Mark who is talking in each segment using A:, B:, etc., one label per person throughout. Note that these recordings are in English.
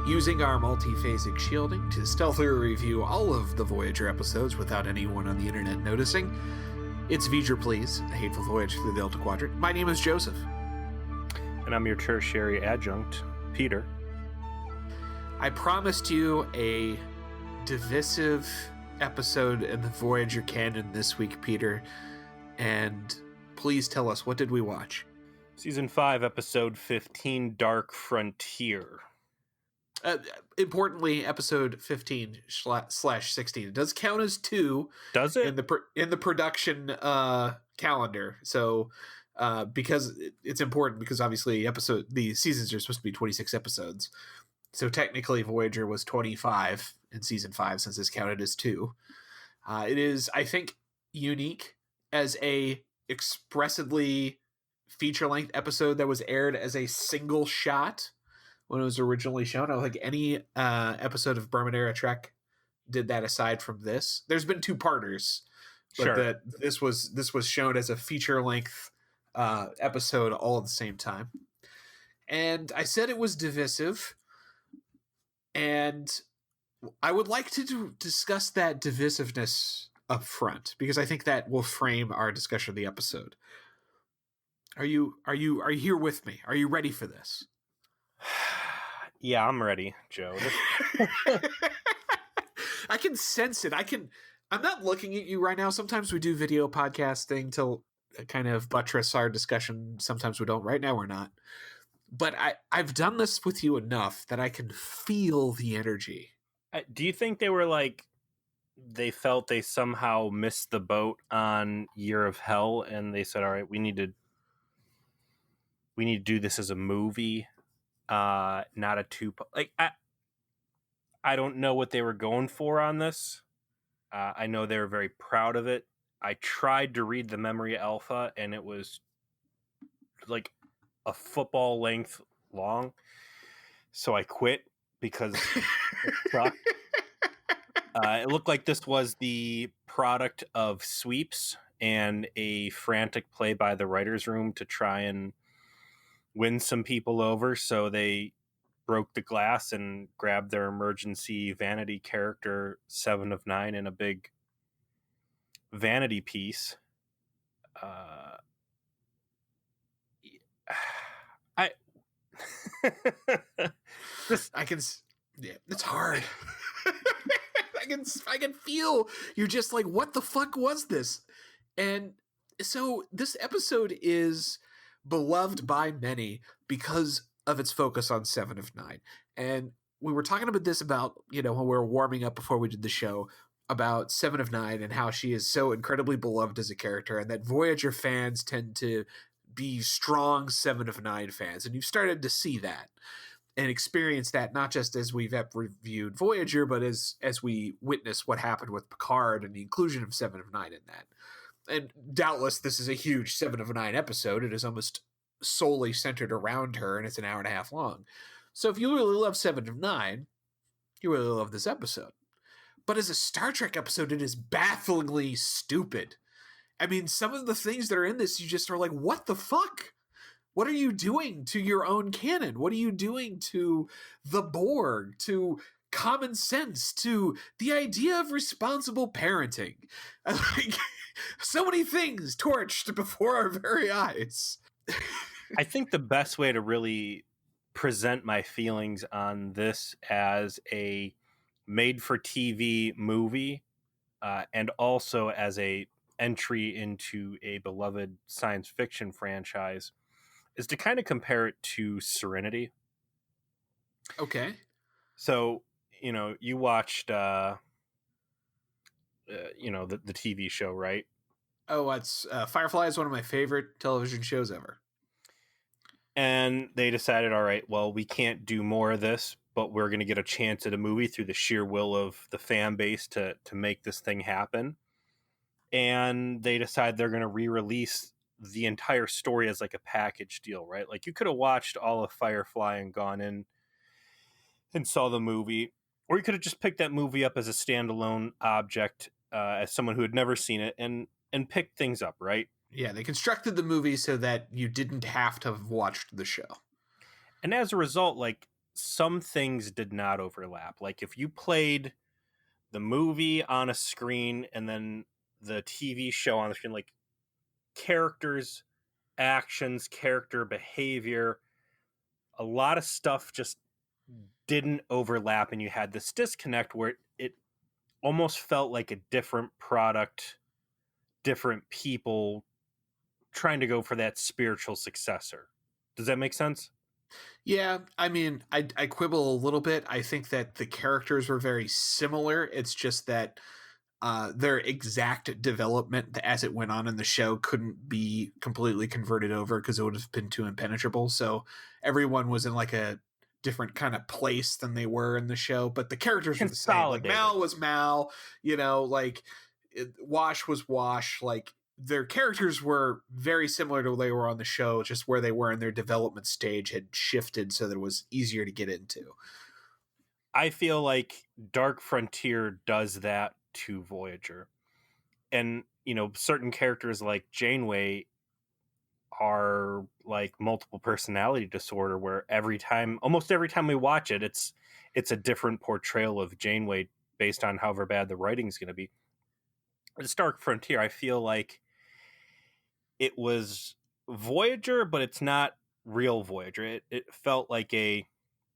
A: Using our multi-phasic shielding to stealthily review all of the Voyager episodes without anyone on the internet noticing, it's Voyager Please, a hateful voyage through the Delta Quadrant. My name is Joseph.
B: And I'm your tertiary adjunct, Peter.
A: I promised you a divisive episode in the Voyager canon this week, Peter, and please tell us, what did we watch?
B: Season 5, Episode 15, Dark Frontier.
A: Importantly, Episode 15/16. It does count as 2.
B: Does it?
A: In the production calendar. So, because it's important, because obviously the seasons are supposed to be 26 episodes. So technically Voyager was 25 in Season 5, since it's counted as 2. It is, I think, unique as a expressively feature-length episode that was aired as a single shot when it was originally shown. I don't think any episode of Bermuda Trek did that aside from this. There's been 2-parters, but
B: Sure.
A: this was shown as a feature-length episode all at the same time. And I said it was divisive, and I would like to discuss that divisiveness up front, because I think that will frame our discussion of the episode. Are you here with me? Are you ready for this?
B: Yeah, I'm ready, Joe.
A: I can sense it. I'm not looking at you right now. Sometimes we do video podcasting to kind of buttress our discussion. Sometimes we don't. Right now we're not. But I've done this with you enough that I can feel the energy.
B: Do you think they were like, they felt they somehow missed the boat on Year of Hell, and they said, all right, we need to do this as a movie, not a 2. Like, I don't know what they were going for on this. I know they were very proud of it. I tried to read the Memory Alpha, and it was like a football length long. So I quit because it sucked. It looked like this was the product of sweeps and a frantic play by the writer's room to try and win some people over. So they broke the glass and grabbed their emergency vanity character 7 of 9 in a big vanity piece.
A: It's hard. I can feel you're just like, what the fuck was this? And so this episode is beloved by many because of its focus on 7 of 9. And we were talking about this when we were warming up before we did the show, about 7 of 9 and how she is so incredibly beloved as a character, and that Voyager fans tend to be strong 7 of 9 fans. And you've started to see that and experience that, not just as we've reviewed Voyager, but as we witness what happened with Picard and the inclusion of 7 of 9 in that. And doubtless this is a huge 7 of 9 episode. It is almost solely centered around her, and it's an hour and a half long. So if you really love 7 of 9, you really love this episode. But as a Star Trek episode, it is bafflingly stupid. I mean, some of the things that are in this, you just are like, what the fuck? What are you doing to your own canon? What are you doing to the Borg, to common sense, to the idea of responsible parenting? Like, so many things torched before our very eyes.
B: I think the best way to really present my feelings on this as a made-for-TV movie, and also as a entry into a beloved science fiction franchise, is to kind of compare it to Serenity.
A: Okay.
B: So, you watched, the TV show, right?
A: Oh, it's Firefly is one of my favorite television shows ever.
B: And they decided, all right, well, we can't do more of this, but we're going to get a chance at a movie through the sheer will of the fan base to make this thing happen. And they decide they're going to re-release the entire story as like a package deal, right? Like, you could have watched all of Firefly and gone in and saw the movie, or you could have just picked that movie up as a standalone object, as someone who had never seen it, and picked things up, right?
A: Yeah, they constructed the movie so that you didn't have to have watched the show.
B: And as a result, like, some things did not overlap. Like if you played the movie on a screen and then the TV show on the screen, like characters, actions, character behavior, a lot of stuff just didn't overlap, and you had this disconnect where it almost felt like a different product, different people trying to go for that spiritual successor. Does that make sense?
A: Yeah, I mean, I quibble a little bit. I think that the characters were very similar. It's just that their exact development as it went on in the show couldn't be completely converted over because it would have been too impenetrable. So everyone was in like a different kind of place than they were in the show, but the characters were the same. Like
B: Consolidated.
A: Mal was Mal, like Wash was Wash. Like their characters were very similar to where they were on the show, just where they were in their development stage had shifted so that it was easier to get into.
B: I feel like Dark Frontier does that to Voyager. And, certain characters like Janeway are like multiple personality disorder, where almost every time we watch it, it's a different portrayal of Janeway based on however bad the writing is going to be. It's Dark Frontier. I feel like it was Voyager, but it's not real Voyager. It felt like a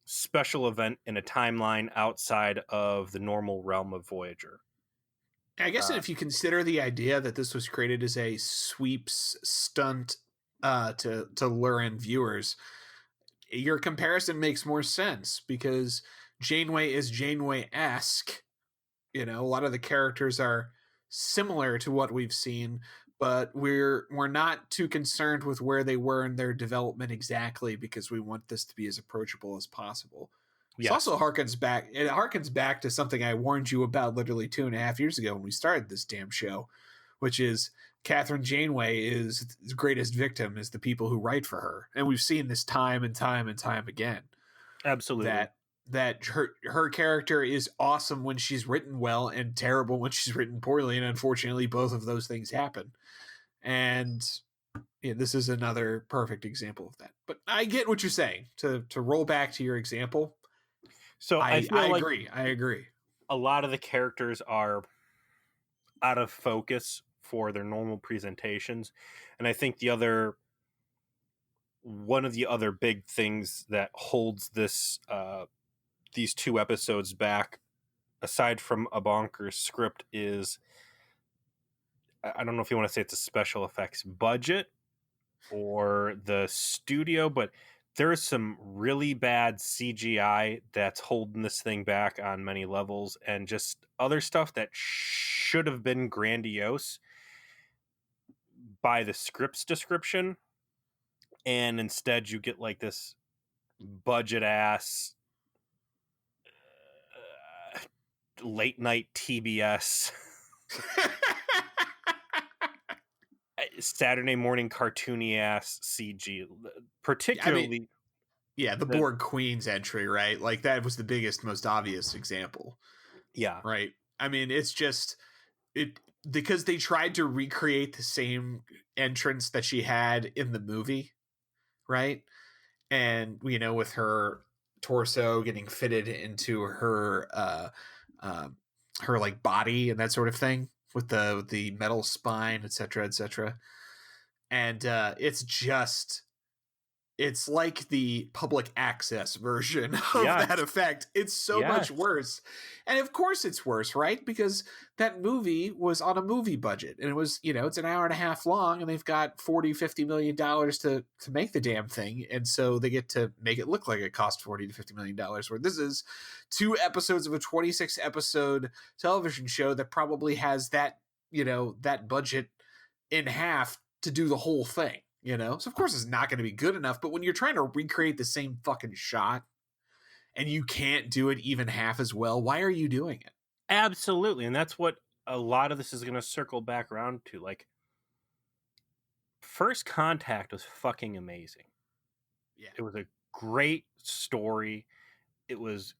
B: special event in a timeline outside of the normal realm of Voyager.
A: I guess if you consider the idea that this was created as a sweeps stunt to lure in viewers, your comparison makes more sense because Janeway is Janeway-esque. A lot of the characters are similar to what we've seen, but we're not too concerned with where they were in their development exactly because we want this to be as approachable as possible. Yes. It also harkens back to something I warned you about literally 2.5 years ago when we started this damn show, which is Catherine Janeway is the greatest victim is the people who write for her. And we've seen this time and time and time again.
B: Absolutely.
A: That her character is awesome when she's written well and terrible when she's written poorly. And unfortunately, both of those things happen. And this is another perfect example of that. But I get what you're saying. To roll back to your example,
B: so I
A: agree. I agree.
B: A lot of the characters are out of focus for their normal presentations. And I think one of the other big things that holds these 2 episodes back, aside from a bonkers script, is, I don't know if you want to say it's a special effects budget or the studio, but there is some really bad CGI that's holding this thing back on many levels, and just other stuff that should have been grandiose by the script's description, and instead you get like this budget ass late night TBS Saturday morning cartoony ass CG, particularly.
A: The Borg Queen's entry, right? Like that was the biggest, most obvious example.
B: Yeah.
A: Right. I mean, it's just because they tried to recreate the same entrance that she had in the movie, right? And with her torso getting fitted into her her like body and that sort of thing with the metal spine, etc., etc. And it's like the public access version of that effect. It's so much worse. And of course it's worse, right? Because that movie was on a movie budget and it was, it's an hour and a half long and they've got $40-50 million to make the damn thing. And so they get to make it look like it cost $40-50 million, where this is 2 episodes of a 26 episode television show that probably has that, that budget in half to do the whole thing. So of course it's not going to be good enough, but when you're trying to recreate the same fucking shot and you can't do it even half as well, why are you doing it?
B: Absolutely. And that's what a lot of this is going to circle back around to. Like, First Contact was fucking amazing.
A: Yeah.
B: It was a great story. It was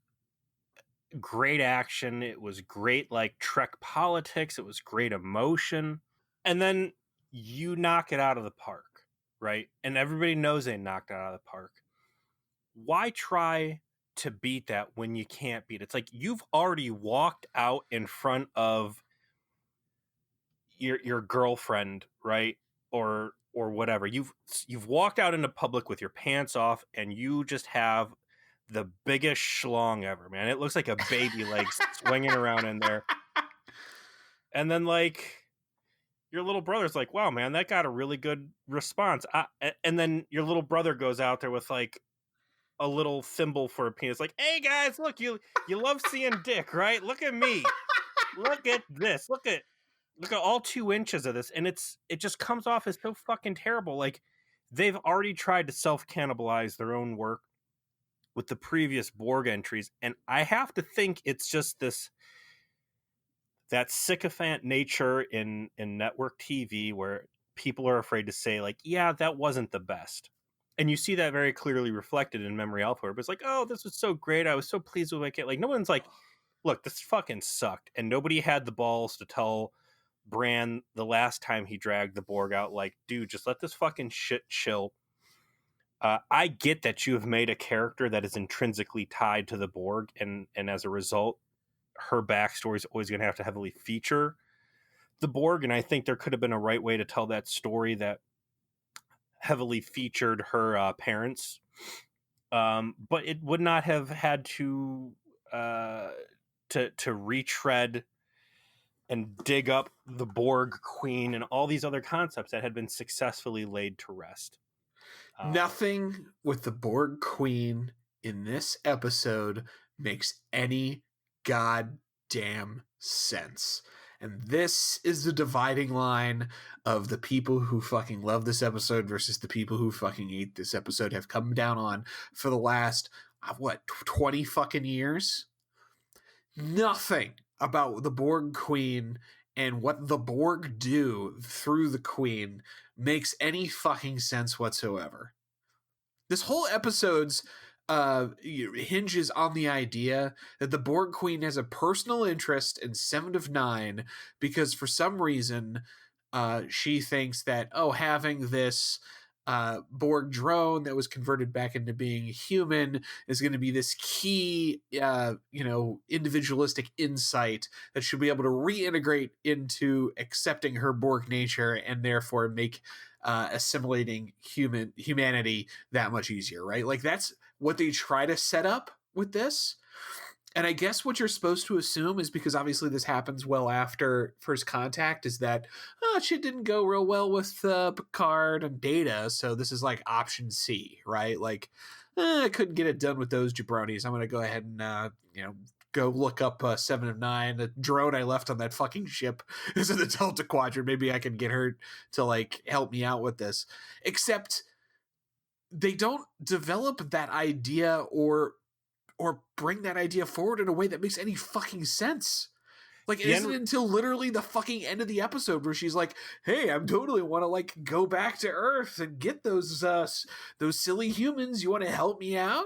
B: great action. It was great, like, Trek politics. It was great emotion. And then you knock it out of the park, right? And everybody knows they knocked it out of the park. Why try to beat that when you can't beat it. It's like you've already walked out in front of your girlfriend, right? Or whatever. You've walked out into public with your pants off, and you just have the biggest schlong ever, man. It looks like a baby leg swinging around in there. And then like your little brother's like, wow, man, that got a really good response. And then your little brother goes out there with like a little thimble for a penis, like, hey guys, look, you love seeing dick, right? Look at me. Look at this. Look at all 2 inches of this. And it just comes off as so fucking terrible. Like they've already tried to self-cannibalize their own work with the previous Borg entries. And I have to think it's just that sycophant nature in network TV where people are afraid to say like, yeah, that wasn't the best. And you see that very clearly reflected in Memory Alpha, where it's like, oh, this was so great. I was so pleased with it. Like no one's like, look, this fucking sucked. And nobody had the balls to tell Bran the last time he dragged the Borg out, like, dude, just let this fucking shit chill. I get that you have made a character that is intrinsically tied to the Borg, and as a result, her backstory is always going to have to heavily feature the Borg. And I think there could have been a right way to tell that story that heavily featured her parents, but it would not have had to retread and dig up the Borg Queen and all these other concepts that had been successfully laid to rest.
A: Nothing with the Borg Queen in this episode makes any goddamn sense. And this is the dividing line of the people who fucking love this episode versus the people who fucking hate this episode have come down on for the last, 20 fucking years? Nothing about the Borg Queen and what the Borg do through the Queen makes any fucking sense whatsoever. This whole episode's hinges on the idea that the Borg Queen has a personal interest in Seven of Nine because for some reason she thinks that, having this Borg drone that was converted back into being human is going to be this key, individualistic insight that she'll be able to reintegrate into accepting her Borg nature and therefore make assimilating humanity that much easier, right? Like that's what they try to set up with this. And I guess what you're supposed to assume is, because obviously this happens well after First Contact, is that shit didn't go real well with Picard and Data, so this is like option C, right? Like, I couldn't get it done with those jabronis. I'm going to go ahead and, go look up 7 of 9. The drone I left on that fucking ship is in the Delta Quadrant. Maybe I can get her to, like, help me out with this. Except they don't develop that idea or bring that idea forward in a way that makes any fucking sense. Like, it isn't until literally the fucking end of the episode where she's like, hey, I'm totally want to, like, go back to Earth and get those silly humans. You want to help me out?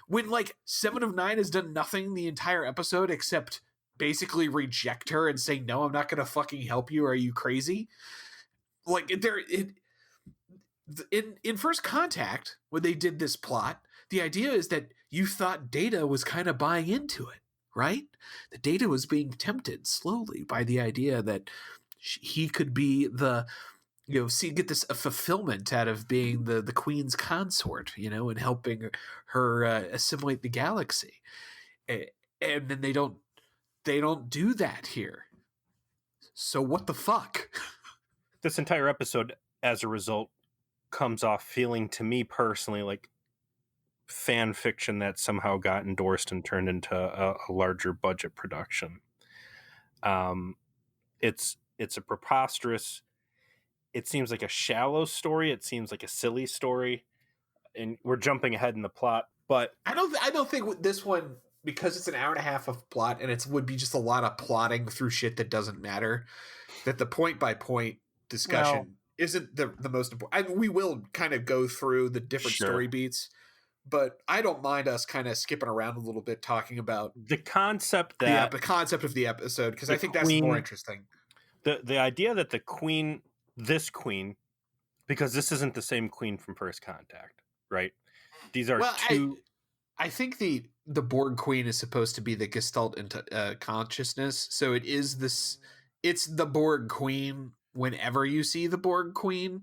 A: When, like, 7 of 9 has done nothing the entire episode except basically reject her and say, no, I'm not going to fucking help you. Are you crazy? Like, in First Contact, when they did this plot, the idea is that you thought Data was kind of buying into it, right? The Data was being tempted slowly by the idea that he could be the, get this fulfillment out of being the Queen's consort, and helping her assimilate the galaxy. And then they don't do that here. So what the fuck?
B: This entire episode, as a result, comes off feeling to me personally like fan fiction that somehow got endorsed and turned into a larger budget production. It's a preposterous, it seems like a shallow story. It seems like a silly story, and we're jumping ahead in the plot. But
A: I don't think this one, because it's an hour and a half of plot and it would be just a lot of plotting through shit that doesn't matter, that the point by point discussion isn't the most important. We will kind of go through the different story beats, but I don't mind us kind of skipping around a little bit, talking about
B: the concept
A: the concept of the episode, because I think that's more interesting.
B: The idea that this queen, because this isn't the same Queen from First Contact, right? These are two.
A: I think the Borg Queen is supposed to be the Gestalt into consciousness, so it is this. It's the Borg Queen whenever you see the Borg Queen,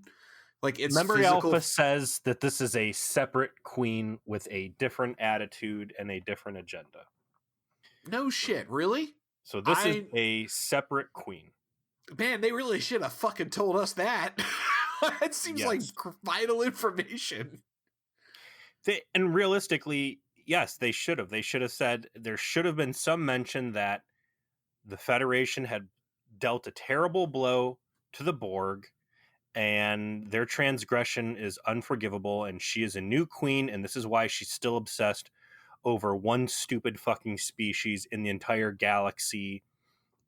A: like it's
B: Memory
A: physical.
B: Alpha says that this is a separate queen with a different attitude and a different agenda.
A: No shit, really?
B: So this is a separate queen.
A: Man, they really should have fucking told us that. That seems like vital information.
B: And realistically, yes, they should have. They should have said there should have been some mention that the Federation had dealt a terrible blow to the Borg and their transgression is unforgivable, and she is a new queen, and this is why she's still obsessed over one stupid fucking species in the entire galaxy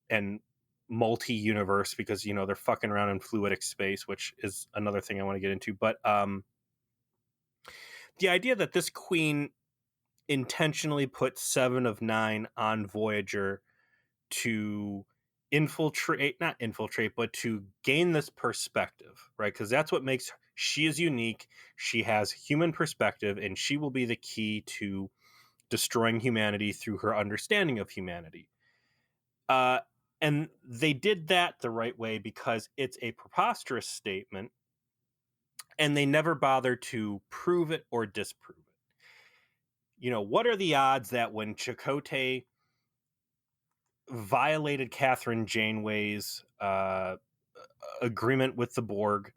B: and multi-universe, because they're fucking around in fluidic space, which is another thing I want to get into. But the idea that this queen intentionally put 7 of 9 on Voyager to not infiltrate, but to gain this perspective, right? Because that's what makes she is unique. She has human perspective, and she will be the key to destroying humanity through her understanding of humanity. And they did that the right way because it's a preposterous statement, and they never bother to prove it or disprove it. What are the odds that when Chakotay violated Catherine Janeway's agreement with the Borg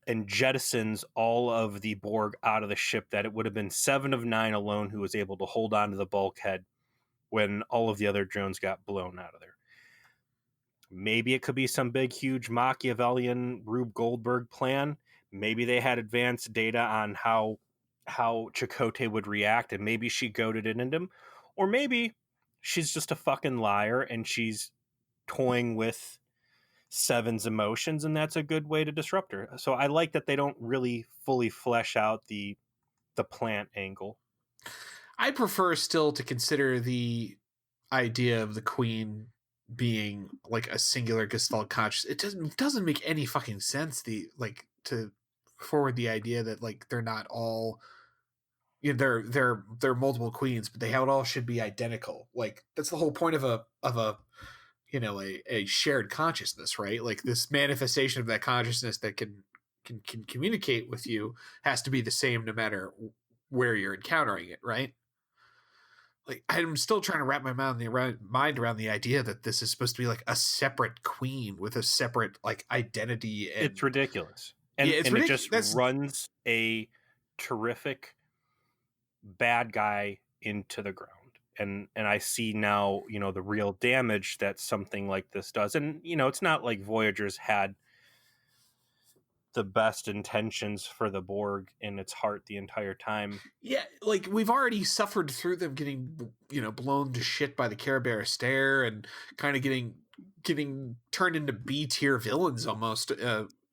B: and jettisons all of the Borg out of the ship, that it would have been 7 of 9 alone who was able to hold on to the bulkhead when all of the other drones got blown out of there? Maybe it could be some big, huge Machiavellian Rube Goldberg plan. Maybe they had advanced data on how Chakotay would react, and maybe she goaded it into him. Or maybe she's just a fucking liar and she's toying with Seven's emotions, and that's a good way to disrupt her. So I like that they don't really fully flesh out the plant angle.
A: I prefer still to consider the idea of the queen being like a singular Gestalt conscious. It doesn't make any fucking sense to forward the idea that like they're not all, they're multiple queens, but they all should be identical. Like that's the whole point of a a shared consciousness, right? Like this manifestation of that consciousness that can communicate with you has to be the same no matter where you're encountering it, right? Like I'm still trying to wrap my mind around the idea that this is supposed to be like a separate queen with a separate like identity. And
B: it's ridiculous. And, yeah, it's ridiculous. It just runs a terrific bad guy into the ground. And I see now, the real damage that something like this does. And, it's not like Voyager's had the best intentions for the Borg in its heart the entire time.
A: Yeah, like we've already suffered through them getting, blown to shit by the Care Bear stare and kind of getting turned into B tier villains almost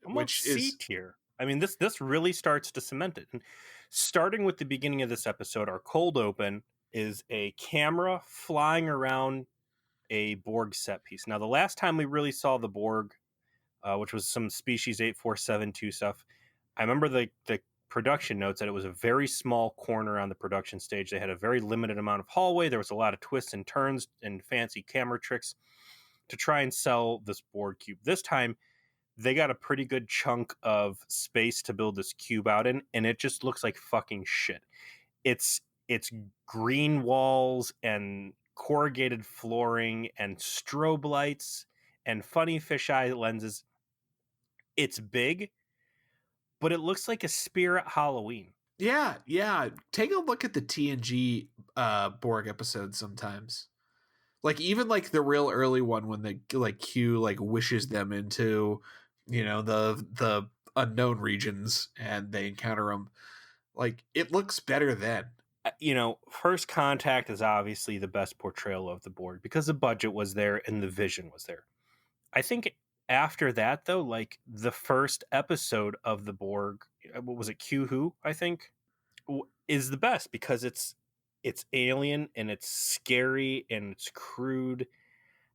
A: which
B: C
A: is
B: tier. I mean, this really starts to cement it. And starting with the beginning of this episode, our cold open is a camera flying around a Borg set piece. Now, the last time we really saw the Borg, which was some species 8472 stuff, I remember the production notes that it was a very small corner on the production stage. They had a very limited amount of hallway. There was a lot of twists and turns and fancy camera tricks to try and sell this Borg cube. This time, they got a pretty good chunk of space to build this cube out in, and it just looks like fucking shit. It's green walls and corrugated flooring and strobe lights and funny fisheye lenses. It's big, but it looks like a spear at Halloween.
A: Yeah. Take a look at the TNG Borg episodes sometimes. Like even like the real early one when they like Q like wishes them into, the unknown regions and they encounter them. Like it looks better then.
B: First Contact is obviously the best portrayal of the Borg because the budget was there and the vision was there. I think after that, though, like the first episode of the Borg, what was it, Q Who, I think, is the best because it's alien and it's scary and it's crude.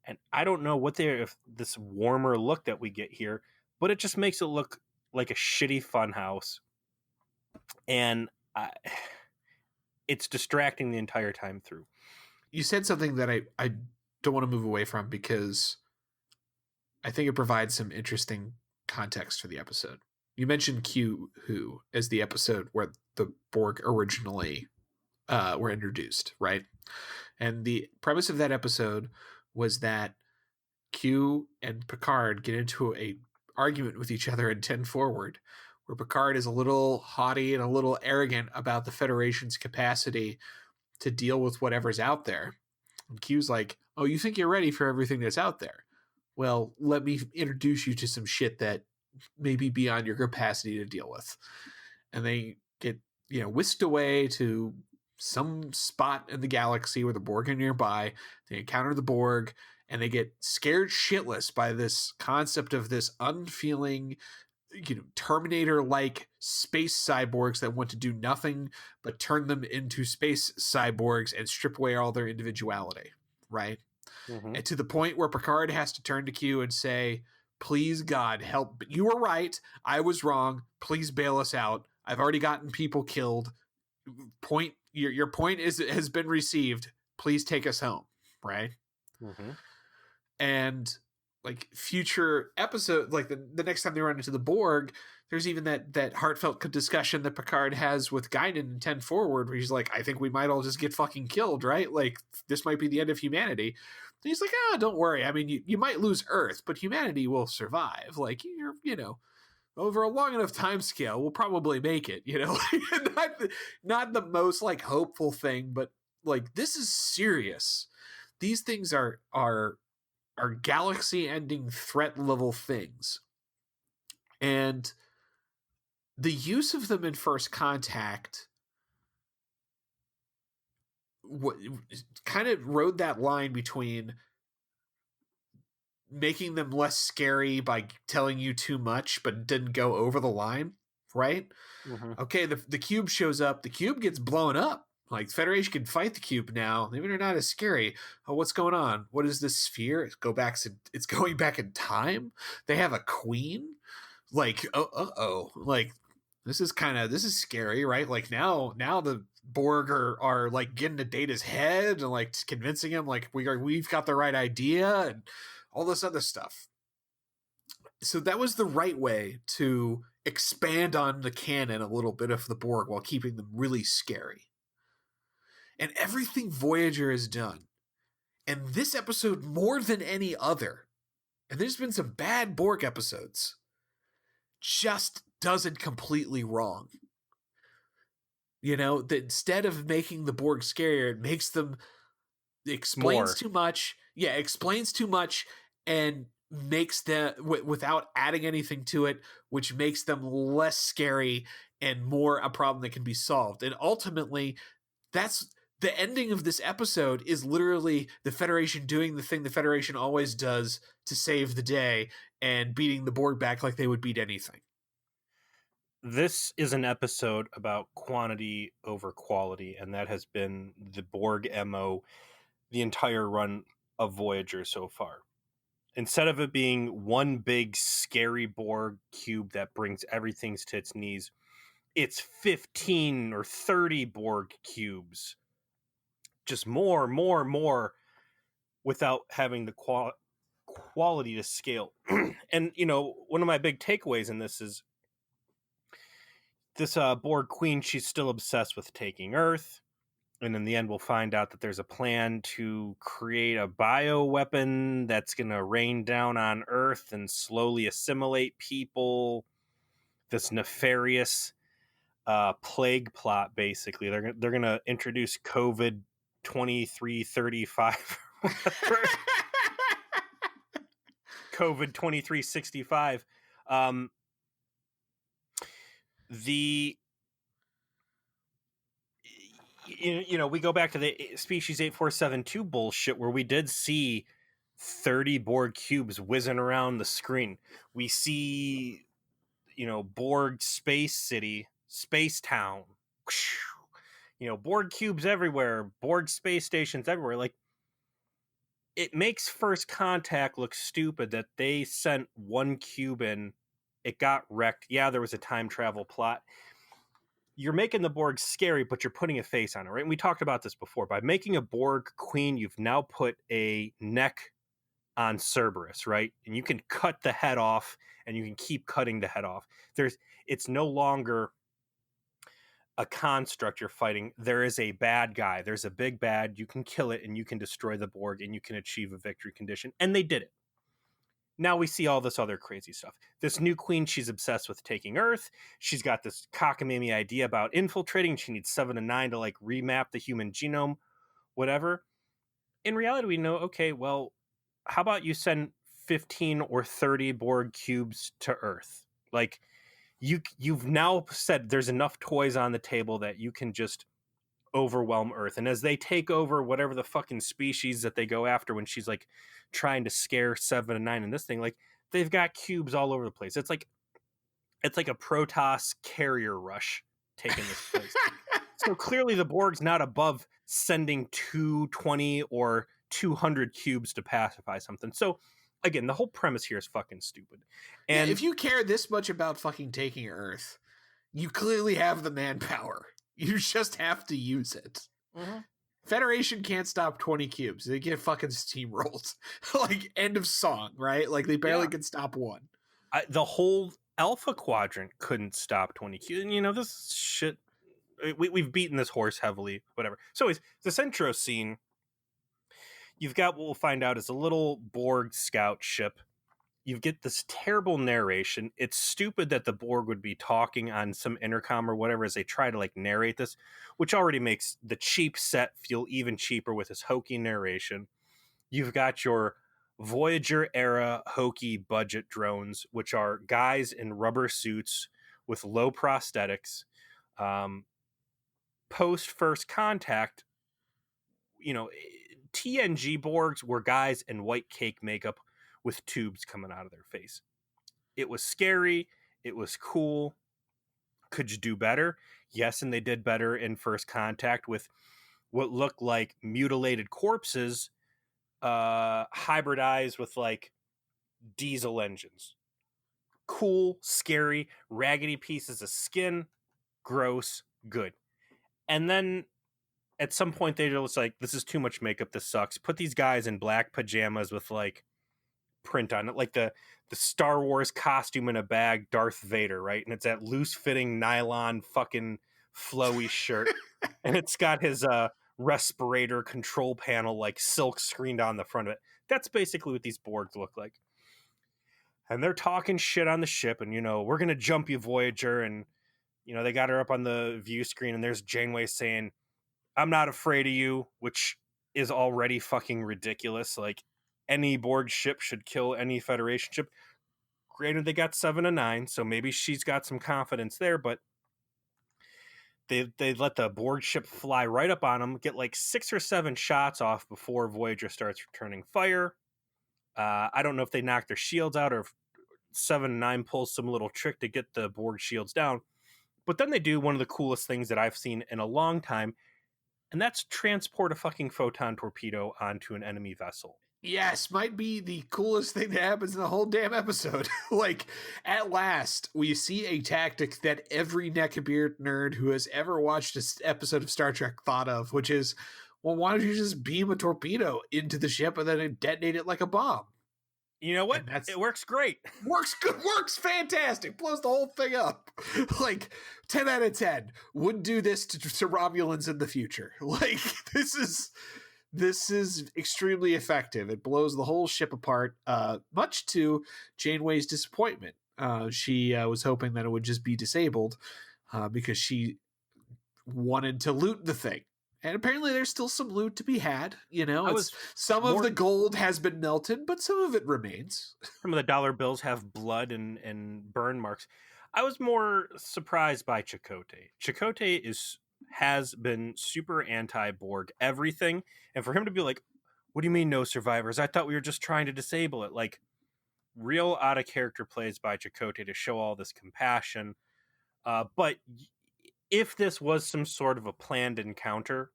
B: And I don't know if this warmer look that we get here, but it just makes it look like a shitty funhouse. And it's distracting the entire time through.
A: You said something that I don't want to move away from because I think it provides some interesting context for the episode. You mentioned Q Who as the episode where the Borg originally were introduced, right? And the premise of that episode was that Q and Picard get into a argument with each other in 10 Forward, where Picard is a little haughty and a little arrogant about the Federation's capacity to deal with whatever's out there. And Q's like, oh, you think you're ready for everything that's out there? Well, let me introduce you to some shit that may be beyond your capacity to deal with. And they get, whisked away to some spot in the galaxy where the Borg are nearby. They encounter the Borg, and they get scared shitless by this concept of this unfeeling, Terminator-like space cyborgs that want to do nothing but turn them into space cyborgs and strip away all their individuality, right? Mm-hmm. And to the point where Picard has to turn to Q and say, please, God, help. You were right. I was wrong. Please bail us out. I've already gotten people killed. Your point has been received. Please take us home, right? Mm-hmm. And like future episode, like the next time they run into the Borg, there's even that heartfelt discussion that Picard has with Guinan in 10 Forward, where he's like, I think we might all just get fucking killed, right? Like, this might be the end of humanity. And he's like, don't worry. I mean, you might lose Earth, but humanity will survive. Like, you're, over a long enough time scale, we'll probably make it, not the most like hopeful thing, but like, this is serious. These things are galaxy-ending threat level things. And the use of them in First Contact kind of rode that line between making them less scary by telling you too much, but didn't go over the line, right? Mm-hmm. Okay, the cube shows up. The cube gets blown up. Like, Federation can fight the cube now. Maybe they're not as scary. Oh, what's going on? What is this sphere? It's going back in time. They have a queen. Like, like this is scary, right? Like now the Borg are like getting to Data's head and like convincing him like we've got the right idea and all this other stuff. So that was the right way to expand on the canon a little bit of the Borg while keeping them really scary. And everything Voyager has done, and this episode more than any other, and there's been some bad Borg episodes, just does it completely wrong. That instead of making the Borg scarier, it makes them explains too much and makes them without adding anything to it, which makes them less scary and more a problem that can be solved. And ultimately, that's the ending of this episode is literally the Federation doing the thing the Federation always does to save the day and beating the Borg back like they would beat anything.
B: This is an episode about quantity over quality, and that has been the Borg MO the entire run of Voyager so far. Instead of it being one big scary Borg cube that brings everything to its knees, it's 15 or 30 Borg cubes. Just more without having the quality to scale. And, one of my big takeaways in this is this Borg Queen, she's still obsessed with taking Earth. And in the end, we'll find out that there's a plan to create a bioweapon that's going to rain down on Earth and slowly assimilate people. This nefarious plague plot, basically. They're going to introduce COVID 2335 COVID 2365. We go back to the Species 8472 bullshit where we did see 30 Borg cubes whizzing around the screen. We see, Borg Space City, Space Town, Borg cubes everywhere, Borg space stations everywhere. Like, it makes First Contact look stupid that they sent one cube in, it got wrecked. Yeah, there was a time travel plot. you're making the Borg scary, but you're putting a face on it, right? And we talked about this before. By making a Borg queen, you've now put a neck on Cerberus, right? And you can cut the head off, and you can keep cutting the head off. It's no longer a construct you're fighting. There is a bad guy. There's a big bad. You can kill it, and you can destroy the Borg, and you can achieve a victory condition. And they did it. Now we see all this other crazy stuff. This new queen, she's obsessed with taking Earth. She's got this cockamamie idea about infiltrating. She needs 7 and 9 to like remap the human genome, whatever. In reality, we know, okay, well, how about you send 15 or 30 Borg cubes to Earth? Like, you've now said there's enough toys on the table that you can just overwhelm Earth. And as they take over whatever the fucking species that they go after when she's like trying to scare 7 and 9 in this thing, like they've got cubes all over the place. It's like a Protoss carrier rush taking this place. So clearly the Borg's not above sending 220 or 200 cubes to pacify something. So again, the whole premise here is fucking stupid. And
A: yeah, if you care this much about fucking taking Earth, you clearly have the manpower. You just have to use it.
B: mm-hmm.
A: Federation can't stop 20 cubes. They get fucking steamrolled. Like, end of song, right? Like, they barely can stop one.
B: The whole Alpha Quadrant couldn't stop 20 cubes. You know, this shit, we've beaten this horse heavily, whatever. So anyways, the Centro scene, you've got what we'll find out is a little Borg scout ship. You get this terrible narration. It's stupid that the Borg would be talking on some intercom or whatever as they try to like narrate this, which already makes the cheap set feel even cheaper with this hokey narration. You've got your Voyager era hokey budget drones, which are guys in rubber suits with low prosthetics. Post first contact, you know, TNG Borgs were guys in white cake makeup with tubes coming out of their face. It was scary. It was cool. Could you do better? Yes, and they did better in First Contact with what looked like mutilated corpses hybridized with like diesel engines. Cool, scary, raggedy pieces of skin, gross, good. And then at some point they just like, this is too much makeup, this sucks. Put these guys in black pajamas with like print on it, like the Star Wars costume in a bag, Darth Vader, right? And it's that loose-fitting nylon fucking flowy shirt. And it's got his respirator control panel like silk screened on the front of it. That's basically what these Borgs look like. And they're talking shit on the ship, and, you know, we're going to jump you, Voyager. And, you know, they got her up on the view screen, and there's Janeway saying, I'm not afraid of you, which is already fucking ridiculous. Like, any Borg ship should kill any Federation ship. Granted, they got 7 and 9, so maybe she's got some confidence there, but they let the Borg ship fly right up on them, get like 6 or 7 shots off before Voyager starts returning fire. I don't know if they knock their shields out or if 7 and 9 pulls some little trick to get the Borg shields down. But then they do one of the coolest things that I've seen in a long time, and that's transport a fucking photon torpedo onto an enemy vessel.
A: Yes, might be the coolest thing that happens in the whole damn episode. Like, at last, we see a tactic that every neckbeard nerd who has ever watched an episode of Star Trek thought of, which is, well, why don't you just beam a torpedo into the ship and then detonate it like a bomb?
B: You know what? It works great.
A: Works good. Works fantastic. Blows the whole thing up. Like, 10 out of 10. Wouldn't do this to Romulans in the future. Like, this is extremely effective. It blows the whole ship apart, much to Janeway's disappointment. She was hoping that it would just be disabled because she wanted to loot the thing. And apparently there's still some loot to be had. You know, some of the gold has been melted, but some of it remains.
B: Some of the dollar bills have blood and burn marks. I was more surprised by Chakotay. Chakotay has been super anti-Borg everything. And for him to be like, what do you mean no survivors? I thought we were just trying to disable it. Like, real out of character plays by Chakotay to show all this compassion. But if this was some sort of a planned encounter,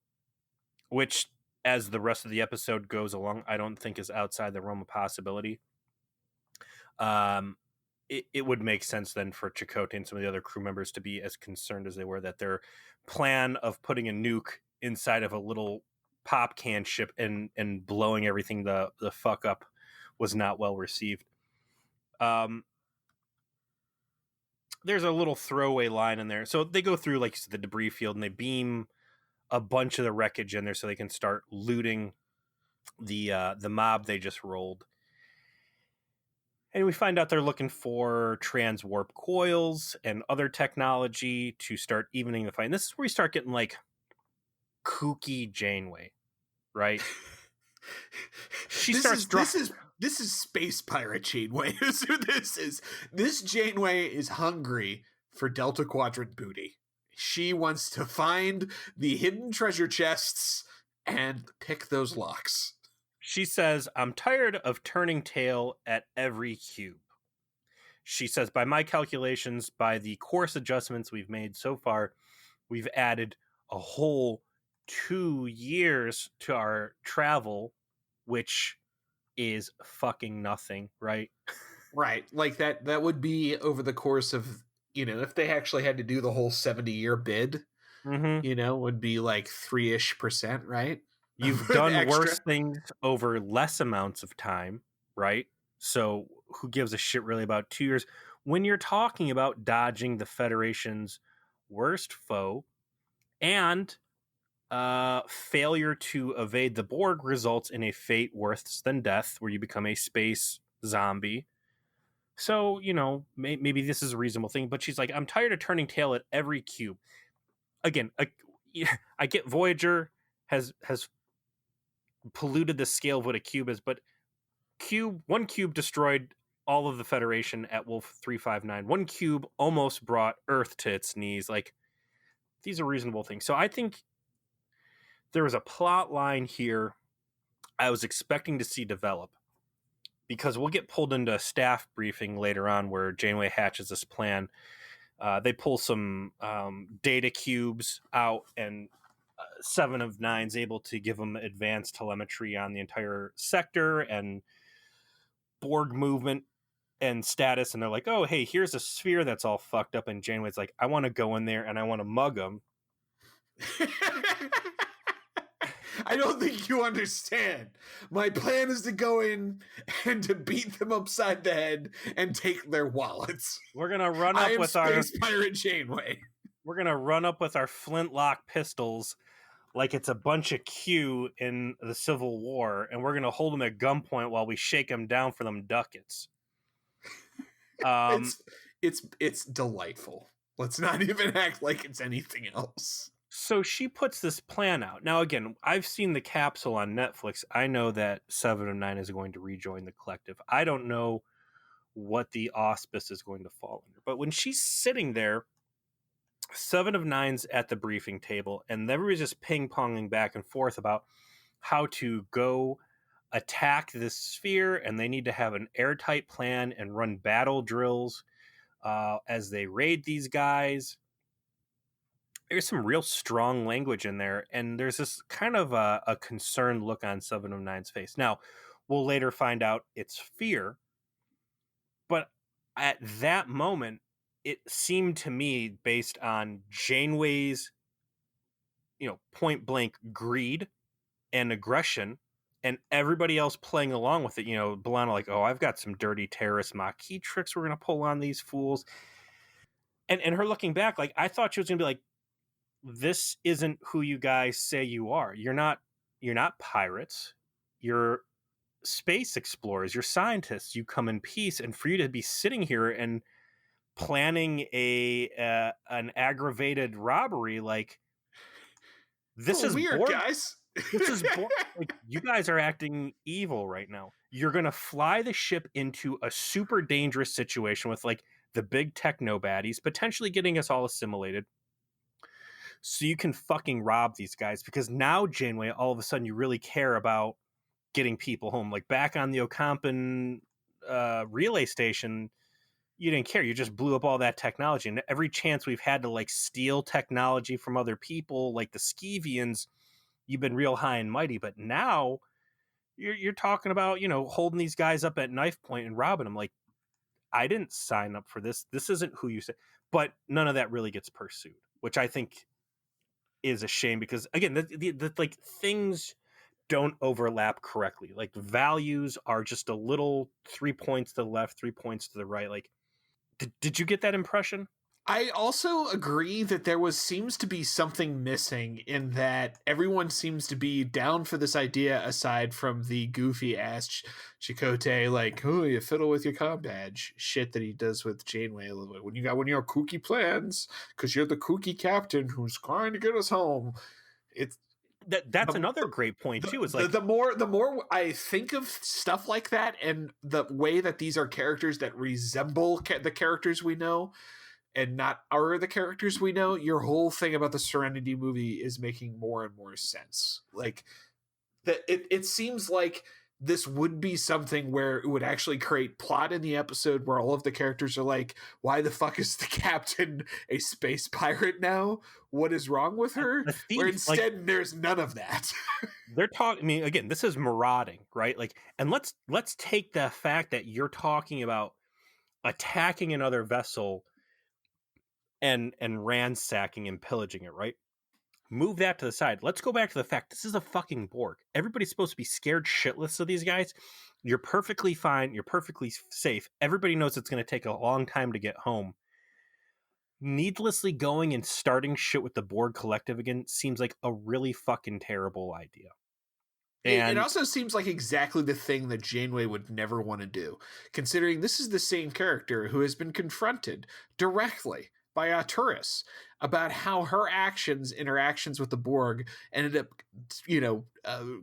B: which as the rest of the episode goes along, I don't think is outside the realm of possibility. it would make sense then for Chakotay and some of the other crew members to be as concerned as they were that their plan of putting a nuke inside of a little pop can ship and blowing everything the fuck up was not well received. There's a little throwaway line in there. So they go through like the debris field and they beam a bunch of the wreckage in there so they can start looting the mob they just rolled. And we find out they're looking for transwarp coils and other technology to start evening the fight. And this is where we start getting like kooky Janeway, right?
A: This is space pirate Janeway. Is who this is. This Janeway is hungry for Delta Quadrant booty. She wants to find the hidden treasure chests and pick those locks.
B: She says, I'm tired of turning tail at every cube. She says, by my calculations, by the course adjustments we've made so far, we've added a whole 2 years to our travel, which is fucking nothing, right?
A: Right. Like that would be over the course of, if they actually had to do the whole 70-year bid, would be like 3-ish%, right?
B: You've done worse things over less amounts of time, right? So who gives a shit really about 2 years? When you're talking about dodging the Federation's worst foe and failure to evade the Borg results in a fate worse than death, where you become a space zombie. So, maybe this is a reasonable thing, but she's like, I'm tired of turning tail at every cube. Again, I get Voyager has polluted the scale of what a cube is, but one cube destroyed all of the Federation at Wolf 359. One cube almost brought Earth to its knees. Like, these are reasonable things. So I think there was a plot line here I was expecting to see develop, because we'll get pulled into a staff briefing later on where Janeway hatches this plan. They pull some data cubes out, and 7 of 9's able to give them advanced telemetry on the entire sector and Borg movement and status. And they're like, oh, hey, here's a sphere that's all fucked up. And Janeway's like, I want to go in there and I want to mug them.
A: I don't think you understand. My plan is to go in and to beat them upside the head and take their wallets.
B: We're gonna run up with our
A: Space Pirate Janeway.
B: We're gonna run up with our flintlock pistols like it's a bunch of Q in the Civil War, and we're gonna hold them at gunpoint while we shake them down for them ducats.
A: It's delightful. Let's not even act like it's anything else.
B: So she puts this plan out. Now, again, I've seen the capsule on Netflix. I know that 7 of 9 is going to rejoin the collective. I don't know what the auspice is going to fall under. But when she's sitting there, 7 of 9's at the briefing table, and everybody's just ping-ponging back and forth about how to go attack this sphere, and they need to have an airtight plan and run battle drills as they raid these guys. There's some real strong language in there, and there's this kind of a concerned look on 7 of 9's face. Now, we'll later find out it's fear, but at that moment, it seemed to me, based on Janeway's, point blank greed and aggression, and everybody else playing along with it, B'Elanna like, oh, I've got some dirty terrorist Maquis tricks we're going to pull on these fools. And her looking back, like, I thought she was going to be like, this isn't who you guys say you are. You're not pirates. You're space explorers. You're scientists. You come in peace, and for you to be sitting here and planning an aggravated robbery, like, this is
A: weird,
B: Borg.
A: guys.
B: This is Borg. Like, you guys are acting evil right now. You're gonna fly the ship into a super dangerous situation with like the big techno baddies, potentially getting us all assimilated, so you can fucking rob these guys. Because now, Janeway, all of a sudden you really care about getting people home. Like, back on the Ocampan relay station, you didn't care. You just blew up all that technology. And every chance we've had to like steal technology from other people, like the Skeevians, you've been real high and mighty. But now you're talking about, holding these guys up at knife point and robbing them. Like, I didn't sign up for this. This isn't who you say. But none of that really gets pursued, which I think is a shame because again, the like things don't overlap correctly. Like values are just a little 3 points to the left, 3 points to the right. Like, did you get that impression?
A: I also agree that seems to be something missing in that everyone seems to be down for this idea aside from the goofy ass Chakotay, like, oh, you fiddle with your comm badge shit that he does with Janeway a little bit. When you got one of your kooky plans, because you're the kooky captain who's trying to get us home. It's
B: that's another great point too. Is like
A: the more I think of stuff like that, and the way that these are characters that resemble the characters we know, and not are the characters we know, your whole thing about the Serenity movie is making more and more sense. Like it seems like this would be something where it would actually create plot in the episode where all of the characters are like, why the fuck is the captain a space pirate now? What is wrong with her? Where instead, like, there's none of that.
B: They're talking, I mean, again, this is marauding, right? Like, and let's take the fact that you're talking about attacking another vessel and ransacking and pillaging it, right? Move that to the side. Let's go back to the fact this is a fucking Borg. Everybody's supposed to be scared shitless of these guys. You're perfectly fine. You're perfectly safe. Everybody knows it's going to take a long time to get home. Needlessly going and starting shit with the Borg collective again seems like a really fucking terrible idea.
A: And it also seems like exactly the thing that Janeway would never want to do, considering this is the same character who has been confronted directly by Arturis about how her interactions with the Borg ended up,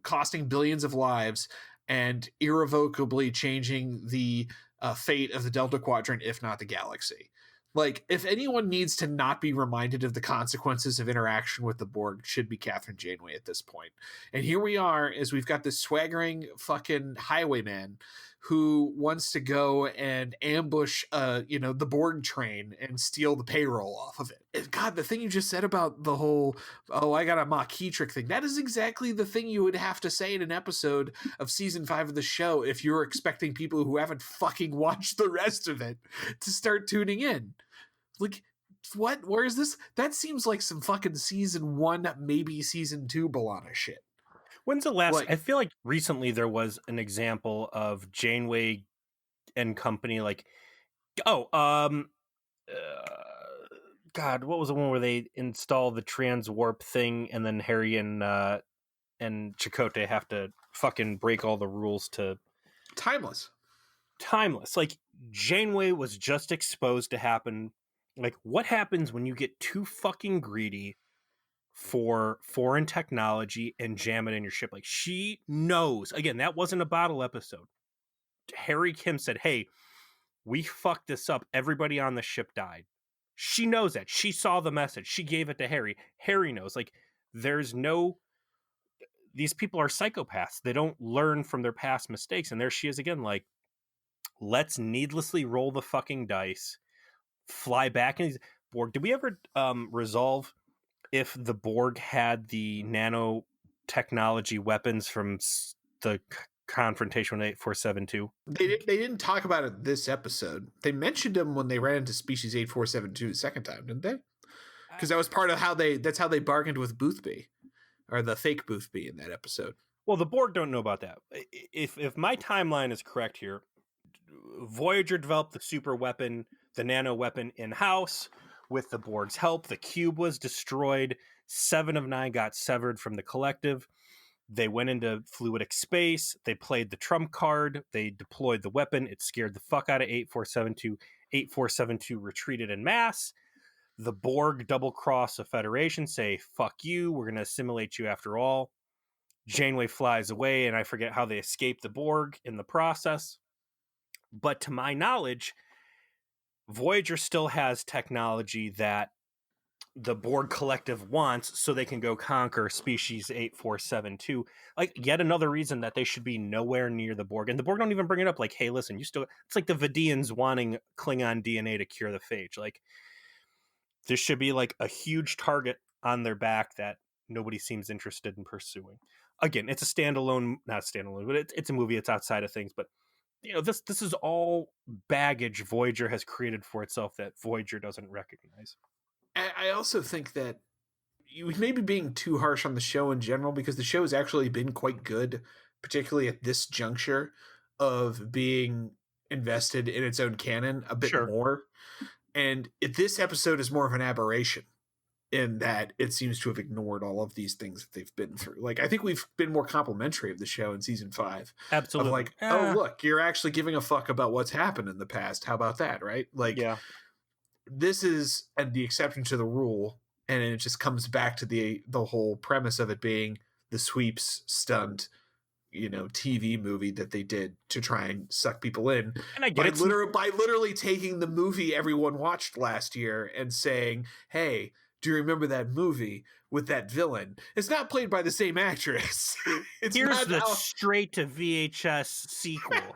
A: costing billions of lives and irrevocably changing the fate of the Delta Quadrant, if not the galaxy. Like, if anyone needs to not be reminded of the consequences of interaction with the Borg, it should be Catherine Janeway at this point. And here we are, as we've got this swaggering fucking highwayman who wants to go and ambush, the Borg train and steal the payroll off of it. And God, the thing you just said about the whole, oh, I got a Maquis trick thing, that is exactly the thing you would have to say in an episode of season 5 of the show if you're expecting people who haven't fucking watched the rest of it to start tuning in. Like, what? Where is this? That seems like some fucking season 1, maybe season 2 B'Elanna shit.
B: When's the last? I feel like recently there was an example of Janeway and company. Like, God, what was the one where they install the trans warp thing, and then Harry and Chakotay have to fucking break all the rules to
A: Timeless.
B: Like, Janeway was just exposed to happen. Like, what happens when you get too fucking greedy for foreign technology and jam it in your ship? Like, she knows. Again, that wasn't a bottle episode. Harry Kim said, hey, we fucked this up. Everybody on the ship died. She knows that. She saw the message. She gave it to Harry. Harry knows. Like, these people are psychopaths. They don't learn from their past mistakes. And there she is again, like, let's needlessly roll the fucking dice, fly back in these Borg. Did we ever resolve if the Borg had the nanotechnology weapons from the confrontation with 8472?
A: They didn't talk about it this episode. They mentioned them when they ran into species 8472 the second time, didn't they? Because that was part of that's how they bargained with Boothby, or the fake Boothby in that episode.
B: Well, the Borg don't know about that. If my timeline is correct here, Voyager developed the super weapon, the nano weapon, in-house with the Borg's help. The cube was destroyed. 7 of 9 got severed from the collective. They went into fluidic space. They played the trump card. They deployed the weapon. It scared the fuck out of 8472. 8472 retreated en masse. The Borg double-cross the Federation, say, fuck you, we're going to assimilate you after all. Janeway flies away, and I forget how they escape the Borg in the process. But to my knowledge, Voyager still has technology that the Borg collective wants so they can go conquer species 8472. Like, yet another reason that they should be nowhere near the Borg. And the Borg don't even bring it up like, hey, listen, it's like the Vidians wanting Klingon DNA to cure the phage. Like, this should be like a huge target on their back that nobody seems interested in pursuing. Again, it's a standalone, not standalone, but it's a movie. It's outside of things, but this is all baggage Voyager has created for itself that Voyager doesn't recognize.
A: I also think that you may be being too harsh on the show in general, because the show has actually been quite good, particularly at this juncture of being invested in its own canon a bit
B: Sure.
A: more. And this episode is more of an aberration in that it seems to have ignored all of these things that they've been through. Like, I think we've been more complimentary of the show in season 5.
B: Absolutely.
A: Of like, oh, look, you're actually giving a fuck about what's happened in the past. How about that, right? Like,
B: yeah.
A: This is the exception to the rule, and it just comes back to the whole premise of it being the sweeps stunt, TV movie that they did to try and suck people in.
B: And I get
A: by,
B: it.
A: by literally taking the movie everyone watched last year and saying, hey, do you remember that movie with that villain? It's not played by the same actress.
B: Here's the straight to VHS sequel.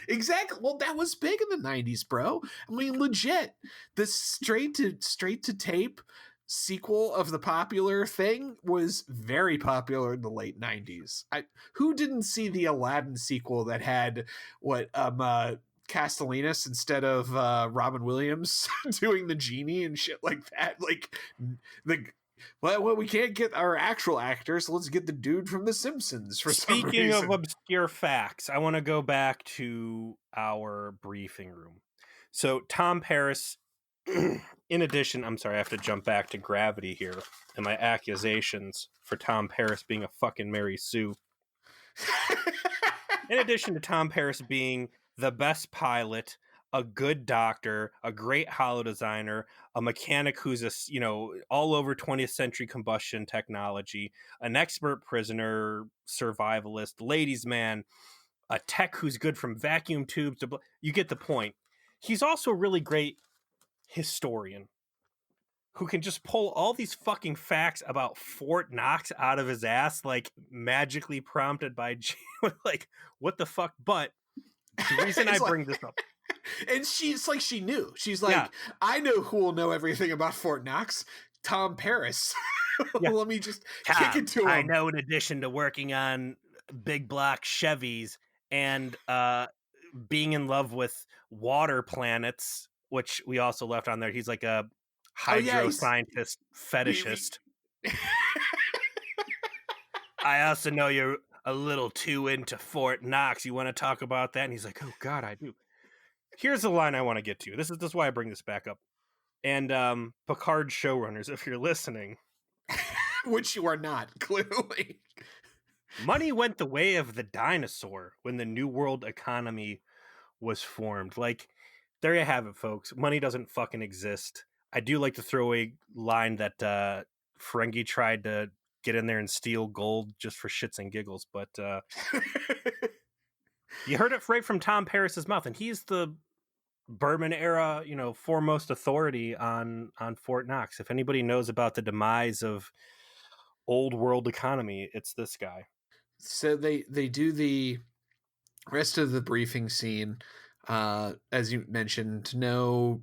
A: Exactly. Well, that was big in the 90s, bro. I mean, legit. The straight to tape sequel of the popular thing was very popular in the late 90s. Who didn't see the Aladdin sequel that had Castellanus instead of Robin Williams doing the genie and shit like that? Like well, we can't get our actual actors, so let's get the dude from The Simpsons for some reason.
B: Speaking of obscure facts, I want to go back to our briefing room. So Tom Paris, in addition, I'm sorry, I have to jump back to Gravity here and my accusations for Tom Paris being a fucking Mary Sue. In addition to Tom Paris being the best pilot, a good doctor, a great holo designer, a mechanic who's all over 20th century combustion technology, an expert prisoner survivalist, ladies man, a tech who's good from vacuum tubes to you get the point. He's also a really great historian who can just pull all these fucking facts about Fort Knox out of his ass, like magically prompted by like, what the fuck? But the reason I bring this up,
A: and she's like, she knew. She's like, yeah. I know who will know everything about Fort Knox. Tom Paris. Yeah. Let me just kick it to him.
B: I know, in addition to working on big block Chevys and being in love with water planets, which we also left on there. He's like a hydro scientist fetishist. I also know you're a little too into Fort Knox. You want to talk about that? And he's like, oh God, I do. Here's the line I want to get to. This is why I bring this back up. And Picard showrunners, if you're listening.
A: Which you are not, clearly.
B: Money went the way of the dinosaur when the New World economy was formed. Like, there you have it, folks. Money doesn't fucking exist. I do like to throw a line that Ferengi tried to get in there and steal gold just for shits and giggles, but you heard it right from Tom Paris's mouth, and he's the Berman era, foremost authority on Fort Knox. If anybody knows about the demise of old world economy, it's this guy.
A: So they do the rest of the briefing scene, as you mentioned, no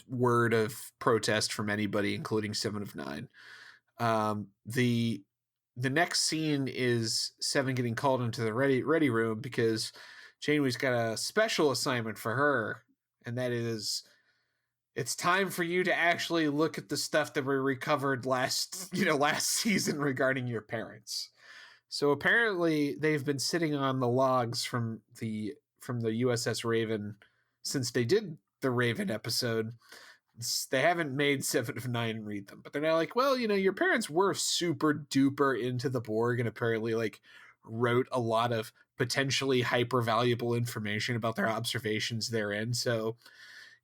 A: word of protest from anybody, including 7 of 9. The next scene is 7 getting called into the ready room because Janeway's got a special assignment for her, and that is, it's time for you to actually look at the stuff that we recovered last season regarding your parents. So apparently they've been sitting on the logs from the USS Raven since they did the Raven episode. They haven't made 7 of 9 read them, but they're not like, well, your parents were super duper into the Borg and apparently like wrote a lot of potentially hyper valuable information about their observations therein. So,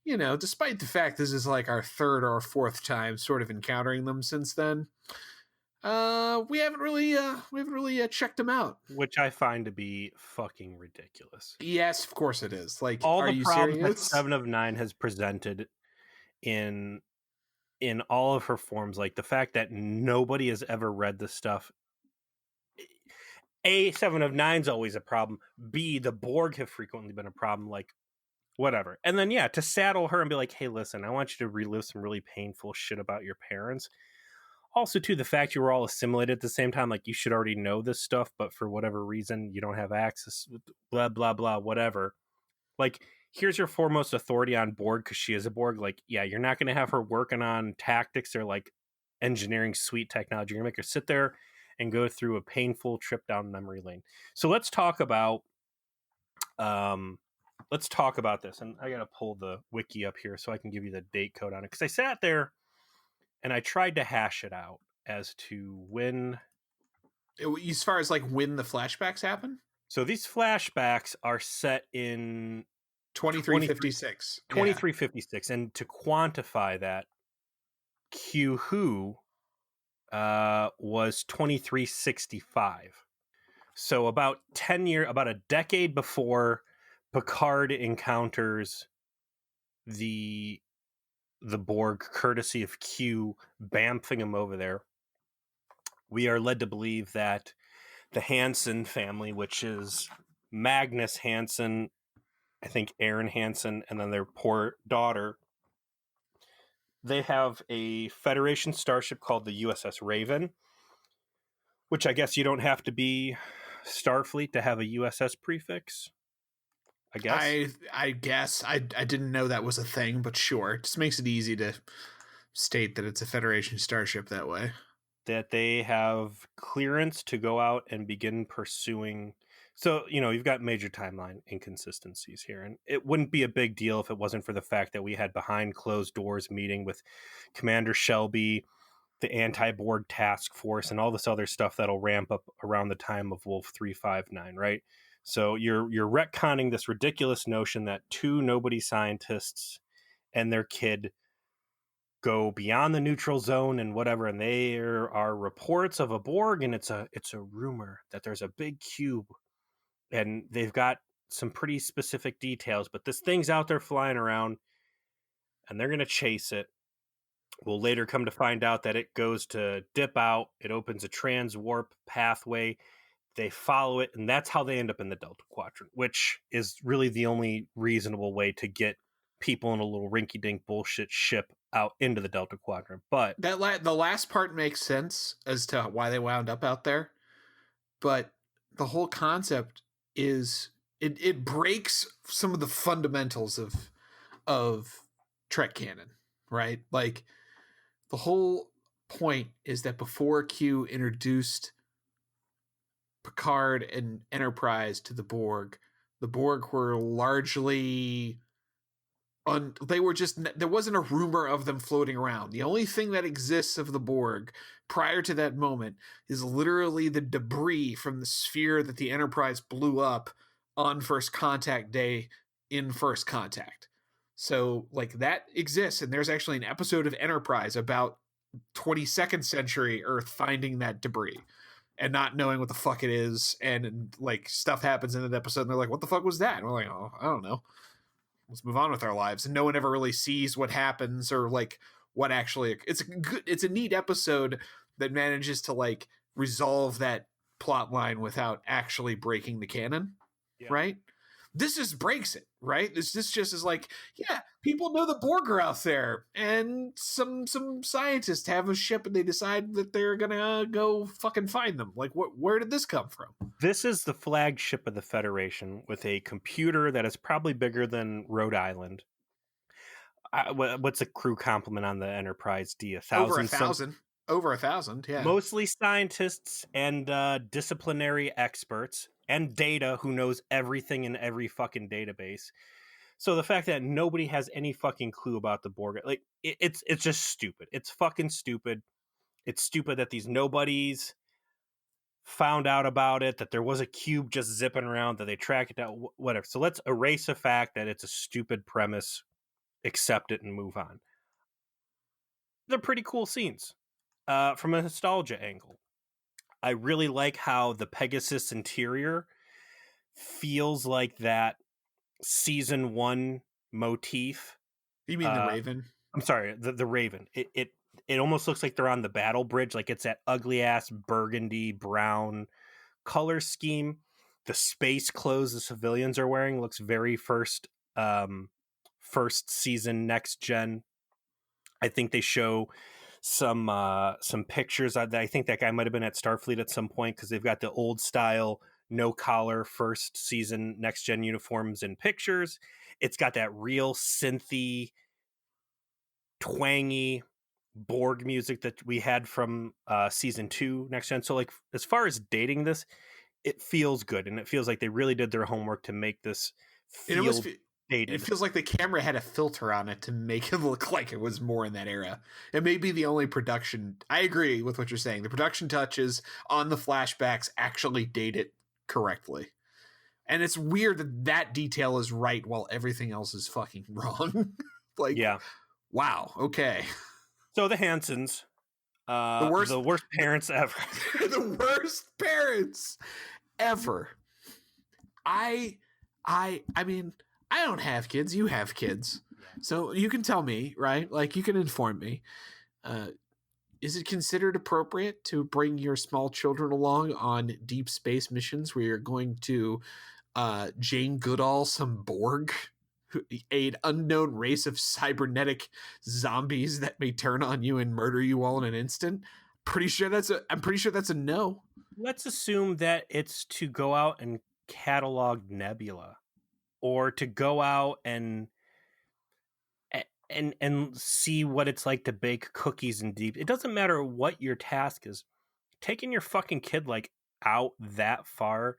A: despite the fact this is like our 3rd or 4th time sort of encountering them since then, we haven't really checked them out,
B: which I find to be fucking ridiculous.
A: Yes, of course it is. Like,
B: all
A: are
B: the
A: you
B: problems
A: serious?
B: that 7 of 9 has presented in all of her forms, like the fact that nobody has ever read the stuff. A, 7 of 9's always a problem. B, the Borg have frequently been a problem. Like, whatever. And then, to saddle her and be like, hey, listen, I want you to relive some really painful shit about your parents. Also, too, the fact you were all assimilated at the same time, like you should already know this stuff, but for whatever reason, you don't have access, blah, blah, blah, whatever. Like, here's your foremost authority on Borg because she is a Borg. Like, yeah, you're not going to have her working on tactics or like engineering sweet technology. You're going to make her sit there and go through a painful trip down memory lane. So let's talk about this. And I got to pull the wiki up here so I can give you the date code on it. Because I sat there and I tried to hash it out as to when.
A: As far as like when the flashbacks happen?
B: So these flashbacks are set in
A: 2356.
B: 2356. And to quantify that, Q Who was 2365. So about a decade before Picard encounters the Borg, courtesy of Q bamfing him over there, we are led to believe that the Hansen family, which is Magnus Hansen, I think Aaron Hansen, and then their poor daughter, they have a Federation starship called the USS Raven, which I guess you don't have to be Starfleet to have a USS prefix. I guess.
A: I guess I didn't know that was a thing, but sure, it just makes it easy to state that it's a Federation starship that way.
B: That they have clearance to go out and begin pursuing. So, you've got major timeline inconsistencies here, and it wouldn't be a big deal if it wasn't for the fact that we had behind closed doors meeting with Commander Shelby, the anti-Borg task force, and all this other stuff that'll ramp up around the time of Wolf 359, right? So you're retconning this ridiculous notion that two nobody scientists and their kid go beyond the neutral zone and whatever, and there are reports of a Borg, and it's a rumor that there's a big cube, and they've got some pretty specific details, but this thing's out there flying around, and they're going to chase it. We'll later come to find out that it goes to dip out. It opens a transwarp pathway. They follow it, and that's how they end up in the Delta Quadrant, which is really the only reasonable way to get people in a little rinky-dink bullshit ship out into the Delta Quadrant. But
A: the last part makes sense as to why they wound up out there, but the whole concept is it breaks some of the fundamentals of Trek canon, right? Like the whole point is that before Q introduced Picard and Enterprise to the Borg were largely there wasn't a rumor of them floating around. The only thing that exists of the Borg prior to that moment is literally the debris from the sphere that the Enterprise blew up on First Contact Day in First Contact. So like that exists, and there's actually an episode of Enterprise about 22nd century Earth finding that debris and not knowing what the fuck it is, and like stuff happens in that episode and they're like, what the fuck was that? And we're like, oh, I don't know, let's move on with our lives. And no one ever really sees what happens or like what actually. It's a neat episode that manages to like resolve that plot line without actually breaking the canon. Yeah. Right, this just breaks it, right? This just is like, yeah, people know the Borg are out there, and some scientists have a ship, and they decide that they're gonna go fucking find them. Like, where did this come from?
B: This is the flagship of the Federation with a computer that is probably bigger than Rhode Island. What's a crew complement on the Enterprise D? 1,000?
A: Over 1,000, yeah.
B: Mostly scientists and disciplinary experts, and Data, who knows everything in every fucking database. So the fact that nobody has any fucking clue about the Borg, like it's just stupid. It's fucking stupid. It's stupid that these nobodies found out about it, that there was a cube just zipping around, that they track it down, whatever. So let's erase the fact that it's a stupid premise, accept it, and move on. They're pretty cool scenes from a nostalgia angle. I really like how the Pegasus interior feels like that season 1 motif.
A: You mean the Raven?
B: I'm sorry, the Raven. It almost looks like they're on the battle bridge, like it's that ugly ass burgundy brown color scheme. The space clothes the civilians are wearing looks very first season Next Gen. I think they show some pictures. I think that guy might have been at Starfleet at some point, because they've got the old style no collar first season next gen uniforms and pictures. It's got that real synthy, twangy Borg music that we had from season 2 next gen. So like, as far as dating this, it feels good, and it feels like they really did their homework to make this feel dated.
A: It feels like the camera had a filter on it to make it look like it was more in that era. It may be the only production. I agree with what you're saying. The production touches on the flashbacks actually date it correctly. And it's weird that that detail is right while everything else is fucking wrong. Like,
B: Yeah.
A: Wow. Okay.
B: So the Hansens, the worst parents ever.
A: The worst parents ever. I mean, I don't have kids. You have kids. So you can tell me, right? Like, you can inform me. Is it considered appropriate to bring your small children along on deep space missions where you're going to Jane Goodall some Borg, an unknown race of cybernetic zombies that may turn on you and murder you all in an instant? I'm pretty sure that's a no.
B: Let's assume that it's to go out and catalog Nebula, or to go out and see what it's like to bake cookies in deep. It doesn't matter what your task is. Taking your fucking kid like out that far,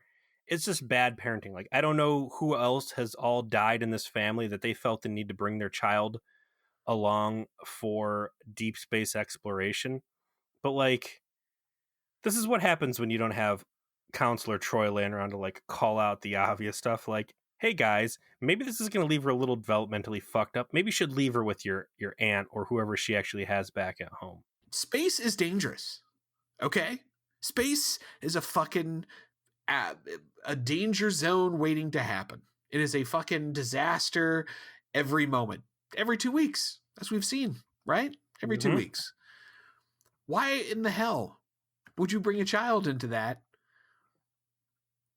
B: it's just bad parenting. Like, I don't know who else has all died in this family that they felt the need to bring their child along for deep space exploration. But like, this is what happens when you don't have Counselor Troy laying around to like call out the obvious stuff. Like, hey guys, maybe this is going to leave her a little developmentally fucked up. Maybe you should leave her with your aunt or whoever she actually has back at home.
A: Space is dangerous. Okay? Space is a fucking a danger zone waiting to happen. It is a fucking disaster every moment, every 2 weeks, as we've seen, right? Every 2 weeks. Why in the hell would you bring a child into that